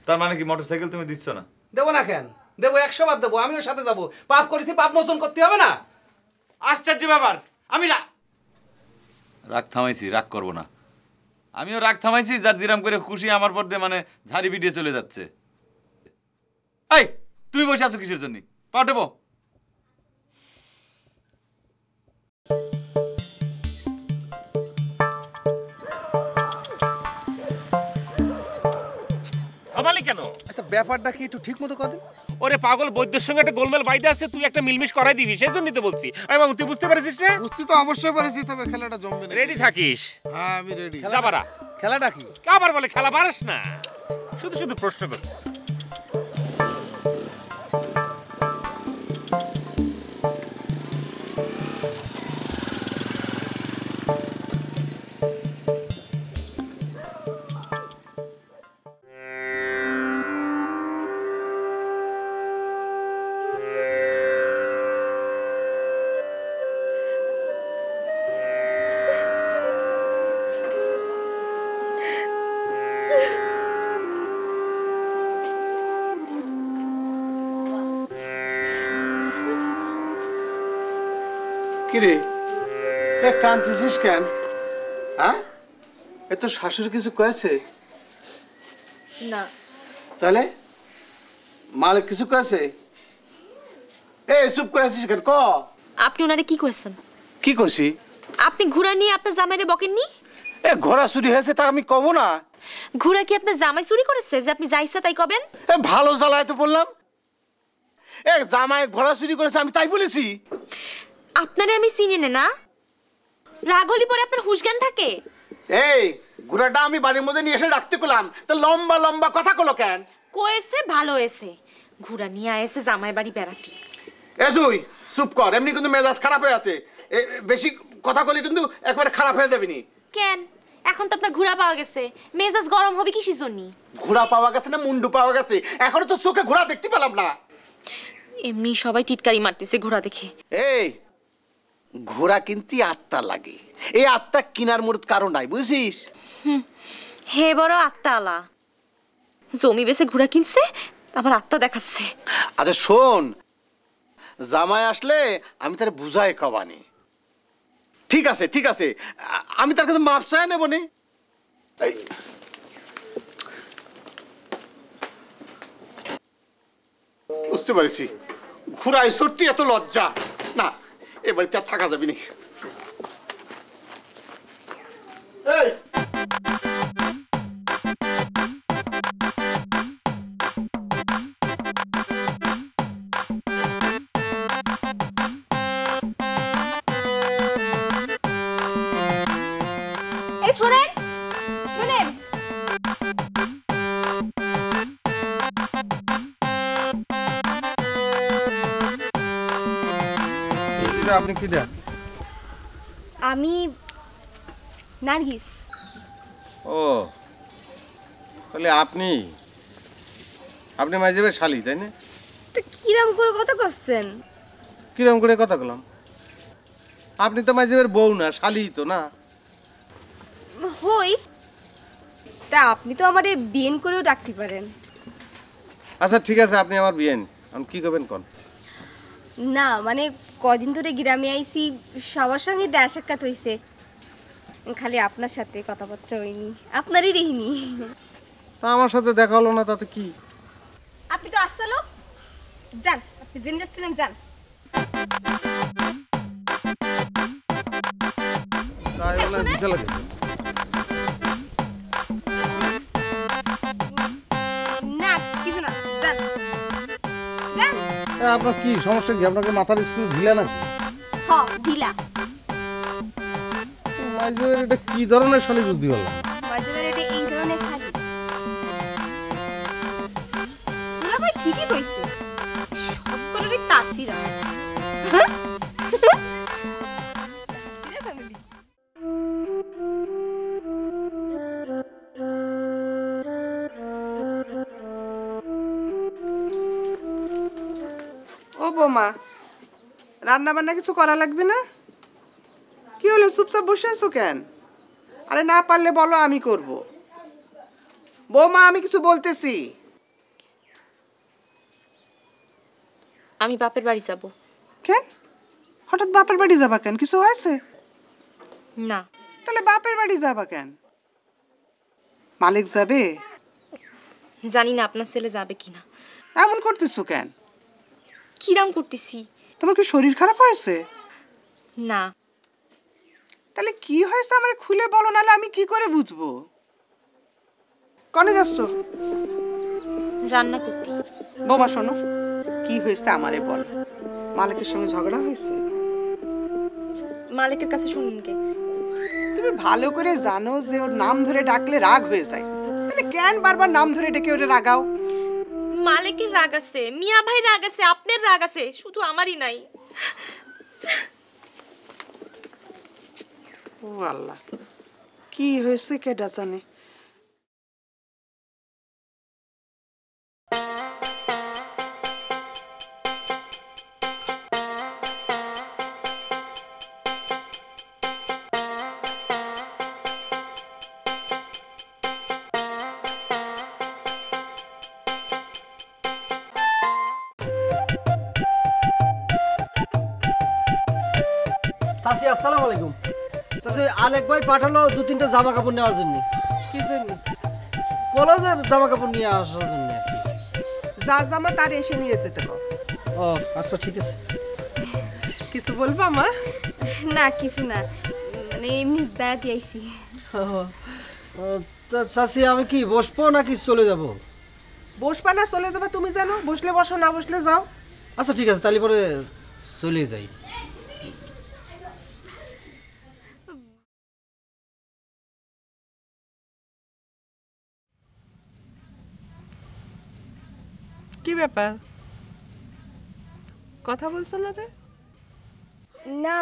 তার মানে কি মোটর সাইকেল তুমি দিচ্ছ না? দেবো না কেন? দেবো, 100 বার দেবো। আমিও সাথে যাবো। পাপ করেছি, পাপ মোচন করতে হবে না? আশ্চর্য ব্যাপার। আমি রাগ থামাইছি, রাগ করবো না। আমিও রাগ থামাইছি, যার জিরাম করে খুশি আমার পর দিয়ে মানে ঝাড়ি ভিডিয়ে চলে যাচ্ছে। এই তুমি বসে আছো কিসের জন্য? পাঠাবো। কেন? আচ্ছা ব্যাপারটা কি একটু ঠিক মতো কথা। ওরে পাগল, বৈদ্যের সঙ্গে একটা গোলমেল বাইদা আছে, তুই একটা মিলমিশ করাই দিবি, সেই জন্যই তো বলছি। আরে বাবু তুই বুঝতে পারছিস না? বুঝতে তো অবশ্যই পারছি, তবে খেলাটা জমবে না। রেডি থাকিস? হ্যাঁ আমি রেডি। যাবারা খেলাটা কি? আবার বলে খেলা পারিস না, শুধু শুধু প্রশ্ন করছিস। কিরে কাঁদতেছিস কেন? হ্যাঁ এ তো শাশুড়ি কিছু কয়েছে না? তাহলে মালিক কিছু কয়েছে? এ চুপ করে আছিস কেন? ক আপনি ওনারে কি কইছেন? কি কইছি? আপনি ঘোড়া নিয়ে আপনার জামাইরে বকেননি? এ ঘোড়া চুরি হয়েছে তা আমি কব না? ঘোড়া কি আপনার জামাই চুরি করেছে যে আপনি যা ইচ্ছা তাই কবেন? এ ভালো জ্বালায় তো বললাম। এ জামাই ঘোড়া চুরি করেছে আমি তাই বলেছি? আপনারে আমি চিনি না, রাগ হলি পরে আপনার হুশ জ্ঞান থাকে? এই ঘোড়াটা আমি বাড়ির মধ্যে নিয়ে এসে রাখতে কলাম, তো লম্বা লম্বা কথা কলো কেন? কয়েছে ভালো হয়েছে, ঘোড়া নিয়ে আয়েছে জামাই বাড়ি বেড়াতে। এ জুই চুপ কর, এমনি কিন্তু মেজাজ খারাপ হয়ে আছে, বেশি কথা কলি কিন্তু একবারে খারাপ হয়ে যাবে নি। কেন? এখন তো আপনার ঘোড়া পাওয়া গেছে, মেজাজ গরম হবে কিসের জন্য? ঘোড়া পাওয়া গেছে না মুন্ডু পাওয়া গেছে? এখনো তো চোখে ঘোড়া দেখতে পেলাম না। এমনি সবাই টিটকারি মারতেছে ঘোড়া দেখে। এই ঘোড়া কিনতে আত্মা লাগে, এই আত্মা কিনার মুরত কারো নাই, বুঝছিস? হে বড় আত্মালা, জমি বেচে ঘোড়া কিনছে আবার আত্মা দেখাচ্ছে। আচ্ছা শোন, জামাই আসলে আমি তার বুঝাই কবানি। ঠিক আছে ঠিক আছে, আমি তার কাছে মাপ চাই নেব নি। বুঝতে পারছি ঘোড়ায় সত্যি এত লজ্জা না, এ বাড়িতে আর থাকা যাবে না। এই শোনেন শোনেন, আপনি কি দেন? আমি নার্গিস। ও তাহলে আপনি মাঝে শালি তাই না? তো কিরম করে কথা করছেন? কিরম করে কথা বললাম? আপনি তো মাঝে বউ না, শালি তো না? হই, তা আপনি তো আমারে বিয়েন করেও ডাকতে পারেন। আচ্ছা ঠিক আছে, আপনি আমার বিয়েন, আমি কি করবেন কোন? না মানে কদিন ধরে গ্রামে আইছি, সবার সঙ্গে দেখা সাক্ষাৎ হইছে, খালি আপনার সাথে কথাবার্তা হয়নি, আপনারই দেখিনি। তা আমার সাথে দেখা হলো না তাতে কি? আপনি তো আসতে লোক, যান আপনি জেনে যাচ্ছিলেন, যান। না কিছু না, যান যান। আপনার কি সমস্যা কি? আপনাকে মাথার স্কুল ঢিলা নাকি? হ ঢিলা। এটা কি ধরনের শালি বুঝতে পারলাম? এটা এই ধরনের শালি। দুলা ভাই ঠিকই কইছে, সবগুলোরই তারসিরা। তারসিরা ফ্যামিলি। ও বৌমা, রান্না বান্না কিছু করা লাগবে না? কি হলো চুপচাপ বসে আছো কেন? আরে না পারলে বলো, আমি করব। বৌমা আমি কিছু বলতেছি। আমি বাপের বাড়ি যাব। কেন হঠাৎ বাপের বাড়ি যাবা কেন? কিছু হয়েছে? না। তাহলে বাপের বাড়ি যাবা কেন? মালিক যাবে? জানি না আপনার ছেলে যাবে কিনা। এমন করতেছো কেন? কিরাম করতেছি? তোমার কি শরীর খারাপ হয়েছে? না। তাহলে কি হয়েছে আমারে খুলে বলো, নাহলে আমি কি করে বুঝবো? কনে যাচ্ছ? রান্না করতে। বৌমা শোনো, কি হয়েছে আমারে বল। মালিকের সঙ্গে ঝগড়া হয়েছে? মালিকের কাছে শুনুন কে? তুমি ভালো করে জানো যে ওর নাম ধরে ডাকলে রাগ হয়ে যায়, তাহলে কেন বারবার নাম ধরে ডেকে ওরে রাগাও? মালিকের রাগ আছে, মিয়া ভাই রাগ আছে, আপনার রাগ আছে, শুধু আমারই নাই। ও আল্লাহ, কি হয়েছে কেডা জানে। চাচি আসসালামু আলাইকুম। চাচি আলেক ভাই পাঠালো 2-3টা জামা কাপড় নেওয়ার জন্য। কি জন্য? কলেজে জামা কাপড় নিয়ে আসার জন্য আর কি। যা জামা তার এসে নিয়ে যেতে কও। ও আচ্ছা ঠিক আছে। কিছু বলবা মা? না কিছু না, মানে এমনি বেড়াতে আইছি। তা চাচি আমি কি বসবো নাকি চলে যাব? বসবা না চলে যাবে তুমি জানো? বসলে বসো, না বসলে যাও। আচ্ছা ঠিক আছে, তাহলে পরে চলে যাই। কি ব্যাপার, কথা বলছো না যে? না,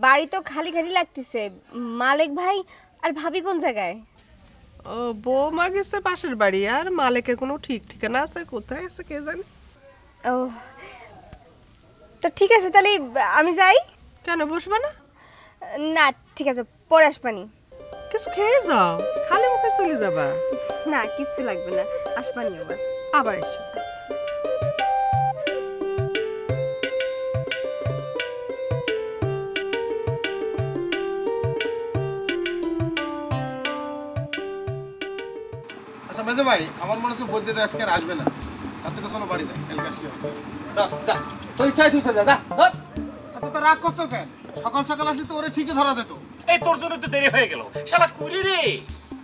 বাড়ি তো খালি খালি লাগতেছে। মালিক ভাই আর ভাবি কোন জায়গায়? ও, বৌমা গেছে পাশের বাড়ি, আর মালিকের কোনো ঠিক ঠিকানা আছে? কোথায় আছে কে জানে। ও, তো ঠিক আছে, তাহলে আমি যাই। কেন, বসবা না? না ঠিক আছে, পরে আসবানি। কিছু খেয়ে যাও, খালি মুখে চলে যাবা। না, কিছু লাগবে না, আসবানি আবার। আবার এসো। আচ্ছা মেজো ভাই, আমার মনে হচ্ছে বৈদ্যুৎ আজকে আর আসবে না। তার থেকে চলো বাড়ি যাই, কালকে আসলে হবে। তোর ইচ্ছাই তুই যা যা। আচ্ছা তা রাগ করছো কেন? সকাল সকাল আসলে তো ওরে ঠিকই ধরা যেত। এই তোর জন্য তো দেরি হয়ে গেল, শালা কুড়ি রে।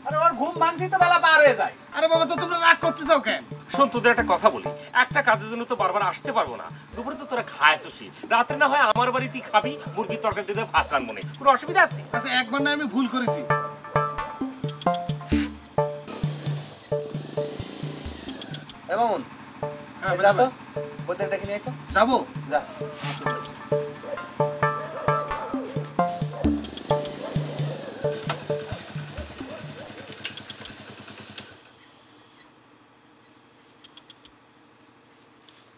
আরে ওর ঘুম ভাঙতেই তো বেলা পার হয়ে যায়। আরে বাবা, তো তোমরা রাগ করতে চাও কেন? শোন, তোদের একটা কথা বলি, একটা কাজের জন্য তো বারবার আসতে পারবো না। দুপুরে তো তোরা খাইছসি, রাত্রে না হয় আমার বাড়িতেই খাবি, মুরগির তরকারি দিয়ে ভাত রান্না মনে, কোনো অসুবিধা আছে? আচ্ছা একবার না আমি ভুল করেছি। এমন যা তো বৈদ্যুৎ ডেকে নিয়ে তো যাবো, যা।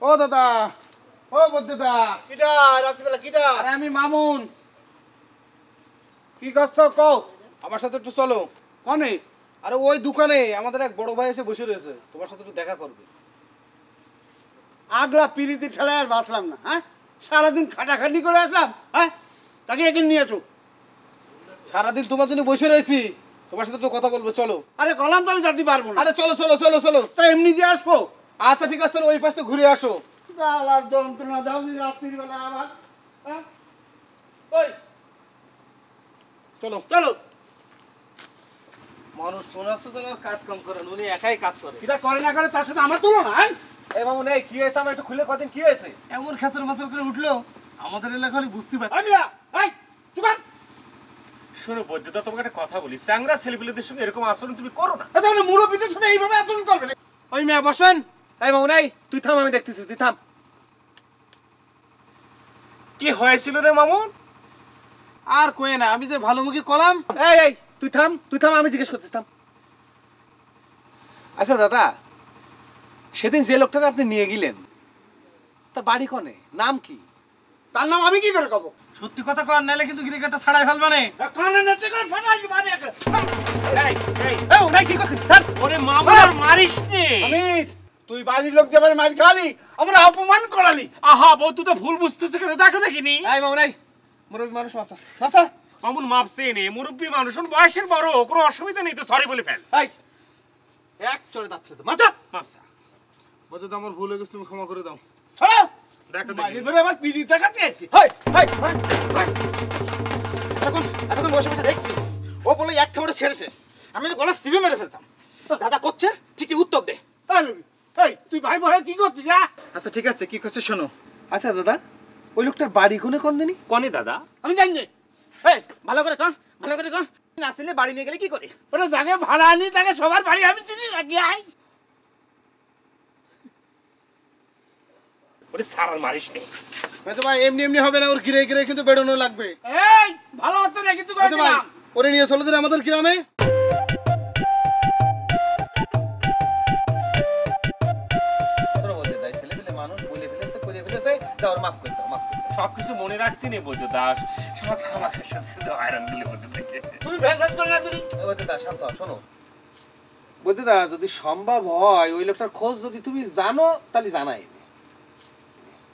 ও দাদা, ও বৈদ্যুদা। কিটা রাত্রিবেলা কিটা? আরে আমি মামুন। কি করছো কও? আমার সাথে একটু চলো। কনে? আরে ওই দোকানে আমাদের এক বড় ভাই এসে বসে রয়েছে, তোমার সাথে একটু দেখা করবে। আগলা পিরিতি ঠেলায় আর বাঁচলাম না। হ্যাঁ, সারাদিন খাটাখাটি করে আসলাম। হ্যাঁ, তাকে এখানে নিয়ে আসো। সারাদিন তোমার জন্য বসে রয়েছি, তোমার সাথে তো কথা বলবো, চলো। আরে গলাম তো আমি যেতে পারবো না। আরে চলো চলো চলো চলো। তা এমনি দিয়ে আসবো? আচ্ছা ঠিক আছে, তাহলে ওই পাশে ঘুরে আসো। গালার যন্ত্রণা দাও রাত্রির বেলা আবার। হ্যাঁ, ওই চলো চলো। মানুষ মনে হচ্ছে যেন আর কাজ কাম করেন, উনি একাই কাজ করে। এটা করে না করে তার সাথে আমার তুলনা। হ্যাঁ, এই মামুন, এই কি হয়েছে আমার একটু খুলে কদিন কি হয়েছে? এমন খেসার মাসার করে উঠলো, আমাদের এলাকায় বুঝতে পারি। শোনো বৈদ্যুতা, তোমাকে একটা কথা বলি, চ্যাংরা ছেলেপিলেদের সঙ্গে এরকম আচরণ তুমি করো না। তাহলে মুরব্বীদের সাথে এইভাবে আচরণ করবে না। ওই মেয়ে বসেন। এই মামুন, এই তুই থাম, আমি দেখতেছি, তুই থাম। কি হয়েছিল রে মামুন? আর কয়ে না, আমি যে ভালো মুখে কলাম। এই এই তুই থাম, তুই থাম, আমি জিজ্ঞেস করতেছি, থাম। আচ্ছা দাদা, সেদিন যে লোকটাকে আপনি নিয়ে গেলেন, তার বাড়ি কনে, নাম কি? তার নাম আমি কি করে কব? সত্যি কথা কর, নাইলে কিন্তু গিরিকাটা ছাড়াই ফেলবা নে। কানে নেতে করে ফাটাই দিবানি। এই এই এই ওনাই কি করছিস স্যার? ওরে মামুন, আর মারিস নে। অমিত, তুই বাড়ির লোক দিয়ে মার খালি, আমরা অপমান করালি। আহা বউ, তুই তো ভুল বুঝতেছিস কেন? দেখো দেখিনি। এই মামুন, এই মুরব্বী মানুষ মাপসা মাপসা। মামুন মাপছে নে, মুরব্বী মানুষ, বয়সের বড়, কোনো অসুবিধা নেই তো, সরি বলে ফেল। এই এক চড়ে দাঁত ফেলতে মাথা মাপসা। বৈদ্যুৎ আমার ভুল হয়ে গেছে, তুমি ক্ষমা করে দাও। ছাড়ো। দেখো বাড়ি দেখি। ধরে আবার পিড়ি দেখাতে আসছি। হেই হেই এতক্ষণ বসে বসে দেখছি, ও বলে এক থামড়ে ছেড়েছে, আমি গলা সিভে মেরে ফেলতাম। দাদা করছে ঠিকই উত্তর দে। এই তুই ভাই ভাই কি করছিস? যা। আচ্ছা ঠিক আছে, কি করছে শোনো। আচ্ছা দাদা, ওই লোকটার বাড়ি কোনে কোন দিনই? কনে দাদা? আমি জানি না। এই ভালো করে কম, ভালো করে কম। না আসলে বাড়ি নিয়ে গেলে কি করে? ওরা যাকে ভাড়া আনি তাকে সবার বাড়ি আমি চিনি নাকি? আয় ওরে সারার মারিস নে। মেজো ভাই, এমনি এমনি হবে না, ওর গিরে গিরে কিন্তু বেরোনো লাগবে। এই ভালো হচ্ছে না কিন্তু মেজো ভাই, ওরে নিয়ে চলো দিন আমাদের গ্রামে। শোনো বলতে তাই ছেলেপিলে মানুষ বলে ফেলেছে, করে ফেলেছে, দাও মাফ করে দাও, মাফ করে দাও। সবকিছু মনে রাখতে নেই বৈদ্যুতা, সব আমাদের সাথে শুধু আয়রন দিলে বলতে থাকে। তুমি ভ্যাস ভ্যাস করে না তুমি। বলতে দা শান্ত হও, শোনো বলতে দা, যদি সম্ভব হয় ওই লোকটার খোঁজ যদি তুমি জানো তাহলে জানাই।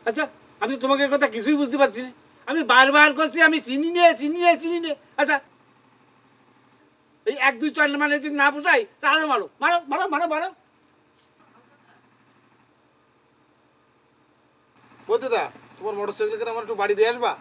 আচ্ছা, আমি তো তোমাকে কথা কিছুই বুঝতে পারছি না। আমি বারবার করছি আমি চিনি নে চিনি নে চিনি নে। আচ্ছা, এই 1 2 4 মানে যদি না বুঝাই তাহলে মারো মারো মারো মারো মারো। বৈদ্যুৎ, তোমার মোটরসাইকেল করে আমার একটু বাড়ি দিয়ে আসবা।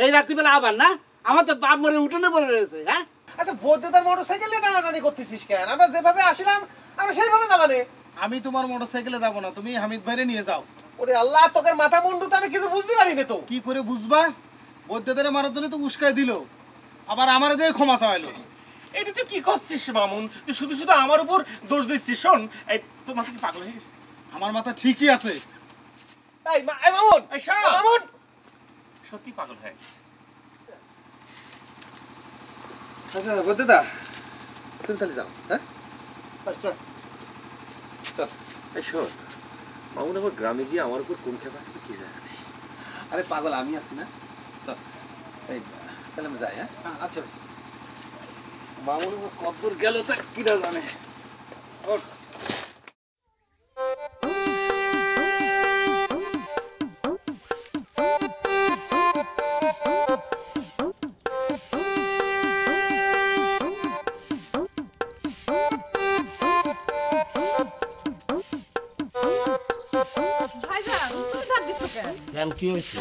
এই রাত্রিবেলা আবার না? আমার তো বাপ মরে উঠোনে পড়ে রয়েছে। হ্যাঁ, আচ্ছা বৈদ্যুতার মোটরসাইকেল টানাটানি করতেছিস কেন? আমরা যেভাবে আসিলাম আমরা সেইভাবে যাবানে। আমি তোমার মোটরসাইকেলে যাবো না, তুমি হামিদ ভাইরে নিয়ে যাও। ওরে আল্লাহ, তোকে মাথা মুন্ডু তো আমি কিছু বুঝতে পারি না তো। কি করে বুঝবা? বৈদ্যদের মারার জন্য তো উস্কাই দিল, আবার আমার দিয়ে ক্ষমা চাইলো। এটা তুই কি করছিস মামুন? তুই শুধু শুধু আমার উপর দোষ দিচ্ছিস। শোন, এই তোর মাথা কি পাগল হয়ে গেছে? আমার মাথা ঠিকই আছে। এই মামুন, এই মামুন সত্যি পাগল হয়ে গেছে। আচ্ছা বৈদ্যদা, তুমি তাহলে যাও। হ্যাঁ আচ্ছা চল। এই শোন, মামুন আবার গ্রামে গিয়ে আমার উপর কোন খেপা খেপে কি জানে? আরে পাগল, আমি আছি না? চল, এই তাহলে আমি যাই। হ্যাঁ আচ্ছা। মামুন কতদূর গেল তা কিনা জানে। ওঠ। ভাইজান তুমি ধার দিছো কেন? কেন কি হয়েছে?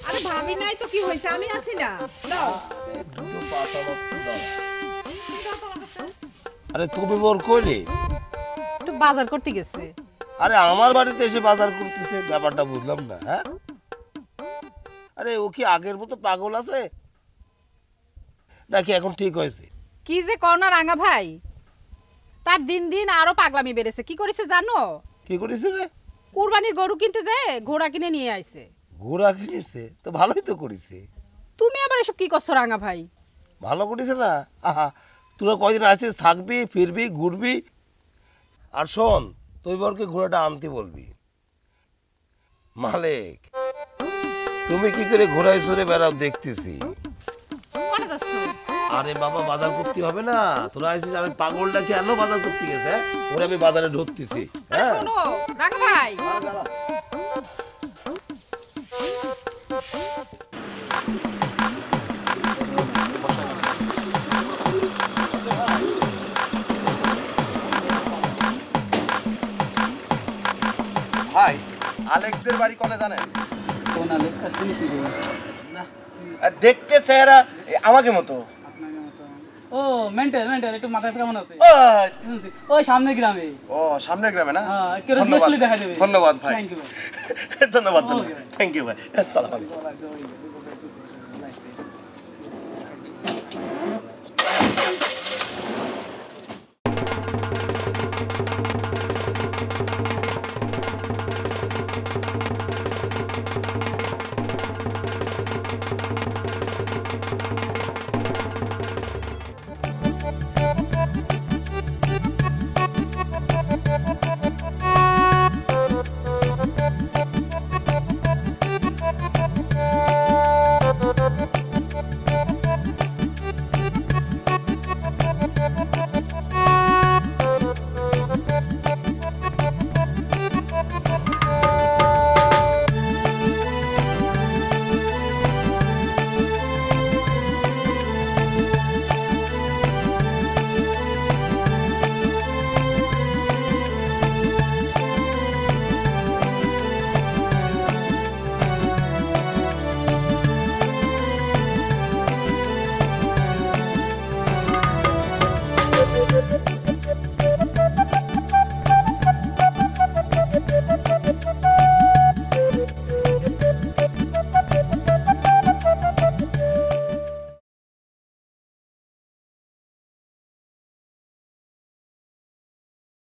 আরে ভাবি নাই তো কি হয়েছে, আমি আছি না। নাও দুটো পাতা দাও। আরে তুমি মোর কইলে? একটু বাজার করতে গেছে। আরে আমার বাড়িতে এসে বাজার করতেছে, ব্যাপারটা বুঝলাম না। হ্যাঁ, আরে ও কি আগের মতো পাগল আছে নাকি এখন ঠিক হয়েছে? কি যে করোনা রাঙা ভাই, তার দিন দিন আরো পাগলামি বেড়েছে। কি করেছে জানো? কি করেছে রে? কুরবানির গরু কিনতে যে ঘোড়া কিনে নিয়ে আইছে। ঘোড়া কিনেছে তো ভালোই তো করেছে। তুমি আবার এসব কি করছো রাঙা ভাই? ভালো করেছে না? আহা, তোরা কয়দিন আছিস, থাকবি, ফিরবি, ঘুরবি। আর শোন, তুই বরকে ঘোড়াটা আনতে বলবি। মালিক, তুমি কি করে ঘোড়ায় চড়ে বেড়াও দেখতেছি। কোনে যাচ্ছো? আরে বাবা, বাজার করতে হবে না? তোরা আইছিস, আমি পাগলটা কেন বাজার করতে গেছে? ওরা আমি বাজারে ঢুকতেছি। হ্যাঁ শোনো রাঙা ভাই, ভাই, আলেকদের বাড়ি কোনে জানেন? কোন আলেক? দেখতে চেহারা আমাকে মতো। ও মেন্টাল মেন্টাল, একটু মাথায় কেমন আছে? ওই সামনের গ্রামে। ও সামনের গ্রামে না? হ্যাঁ, কেউ জিজ্ঞেস করলে দেখা যাবে। ধন্যবাদ ভাই। থ্যাংক ইউ ভাই। ধন্যবাদ, থ্যাংক ইউ ভাই। আসসালামু আলাইকুম।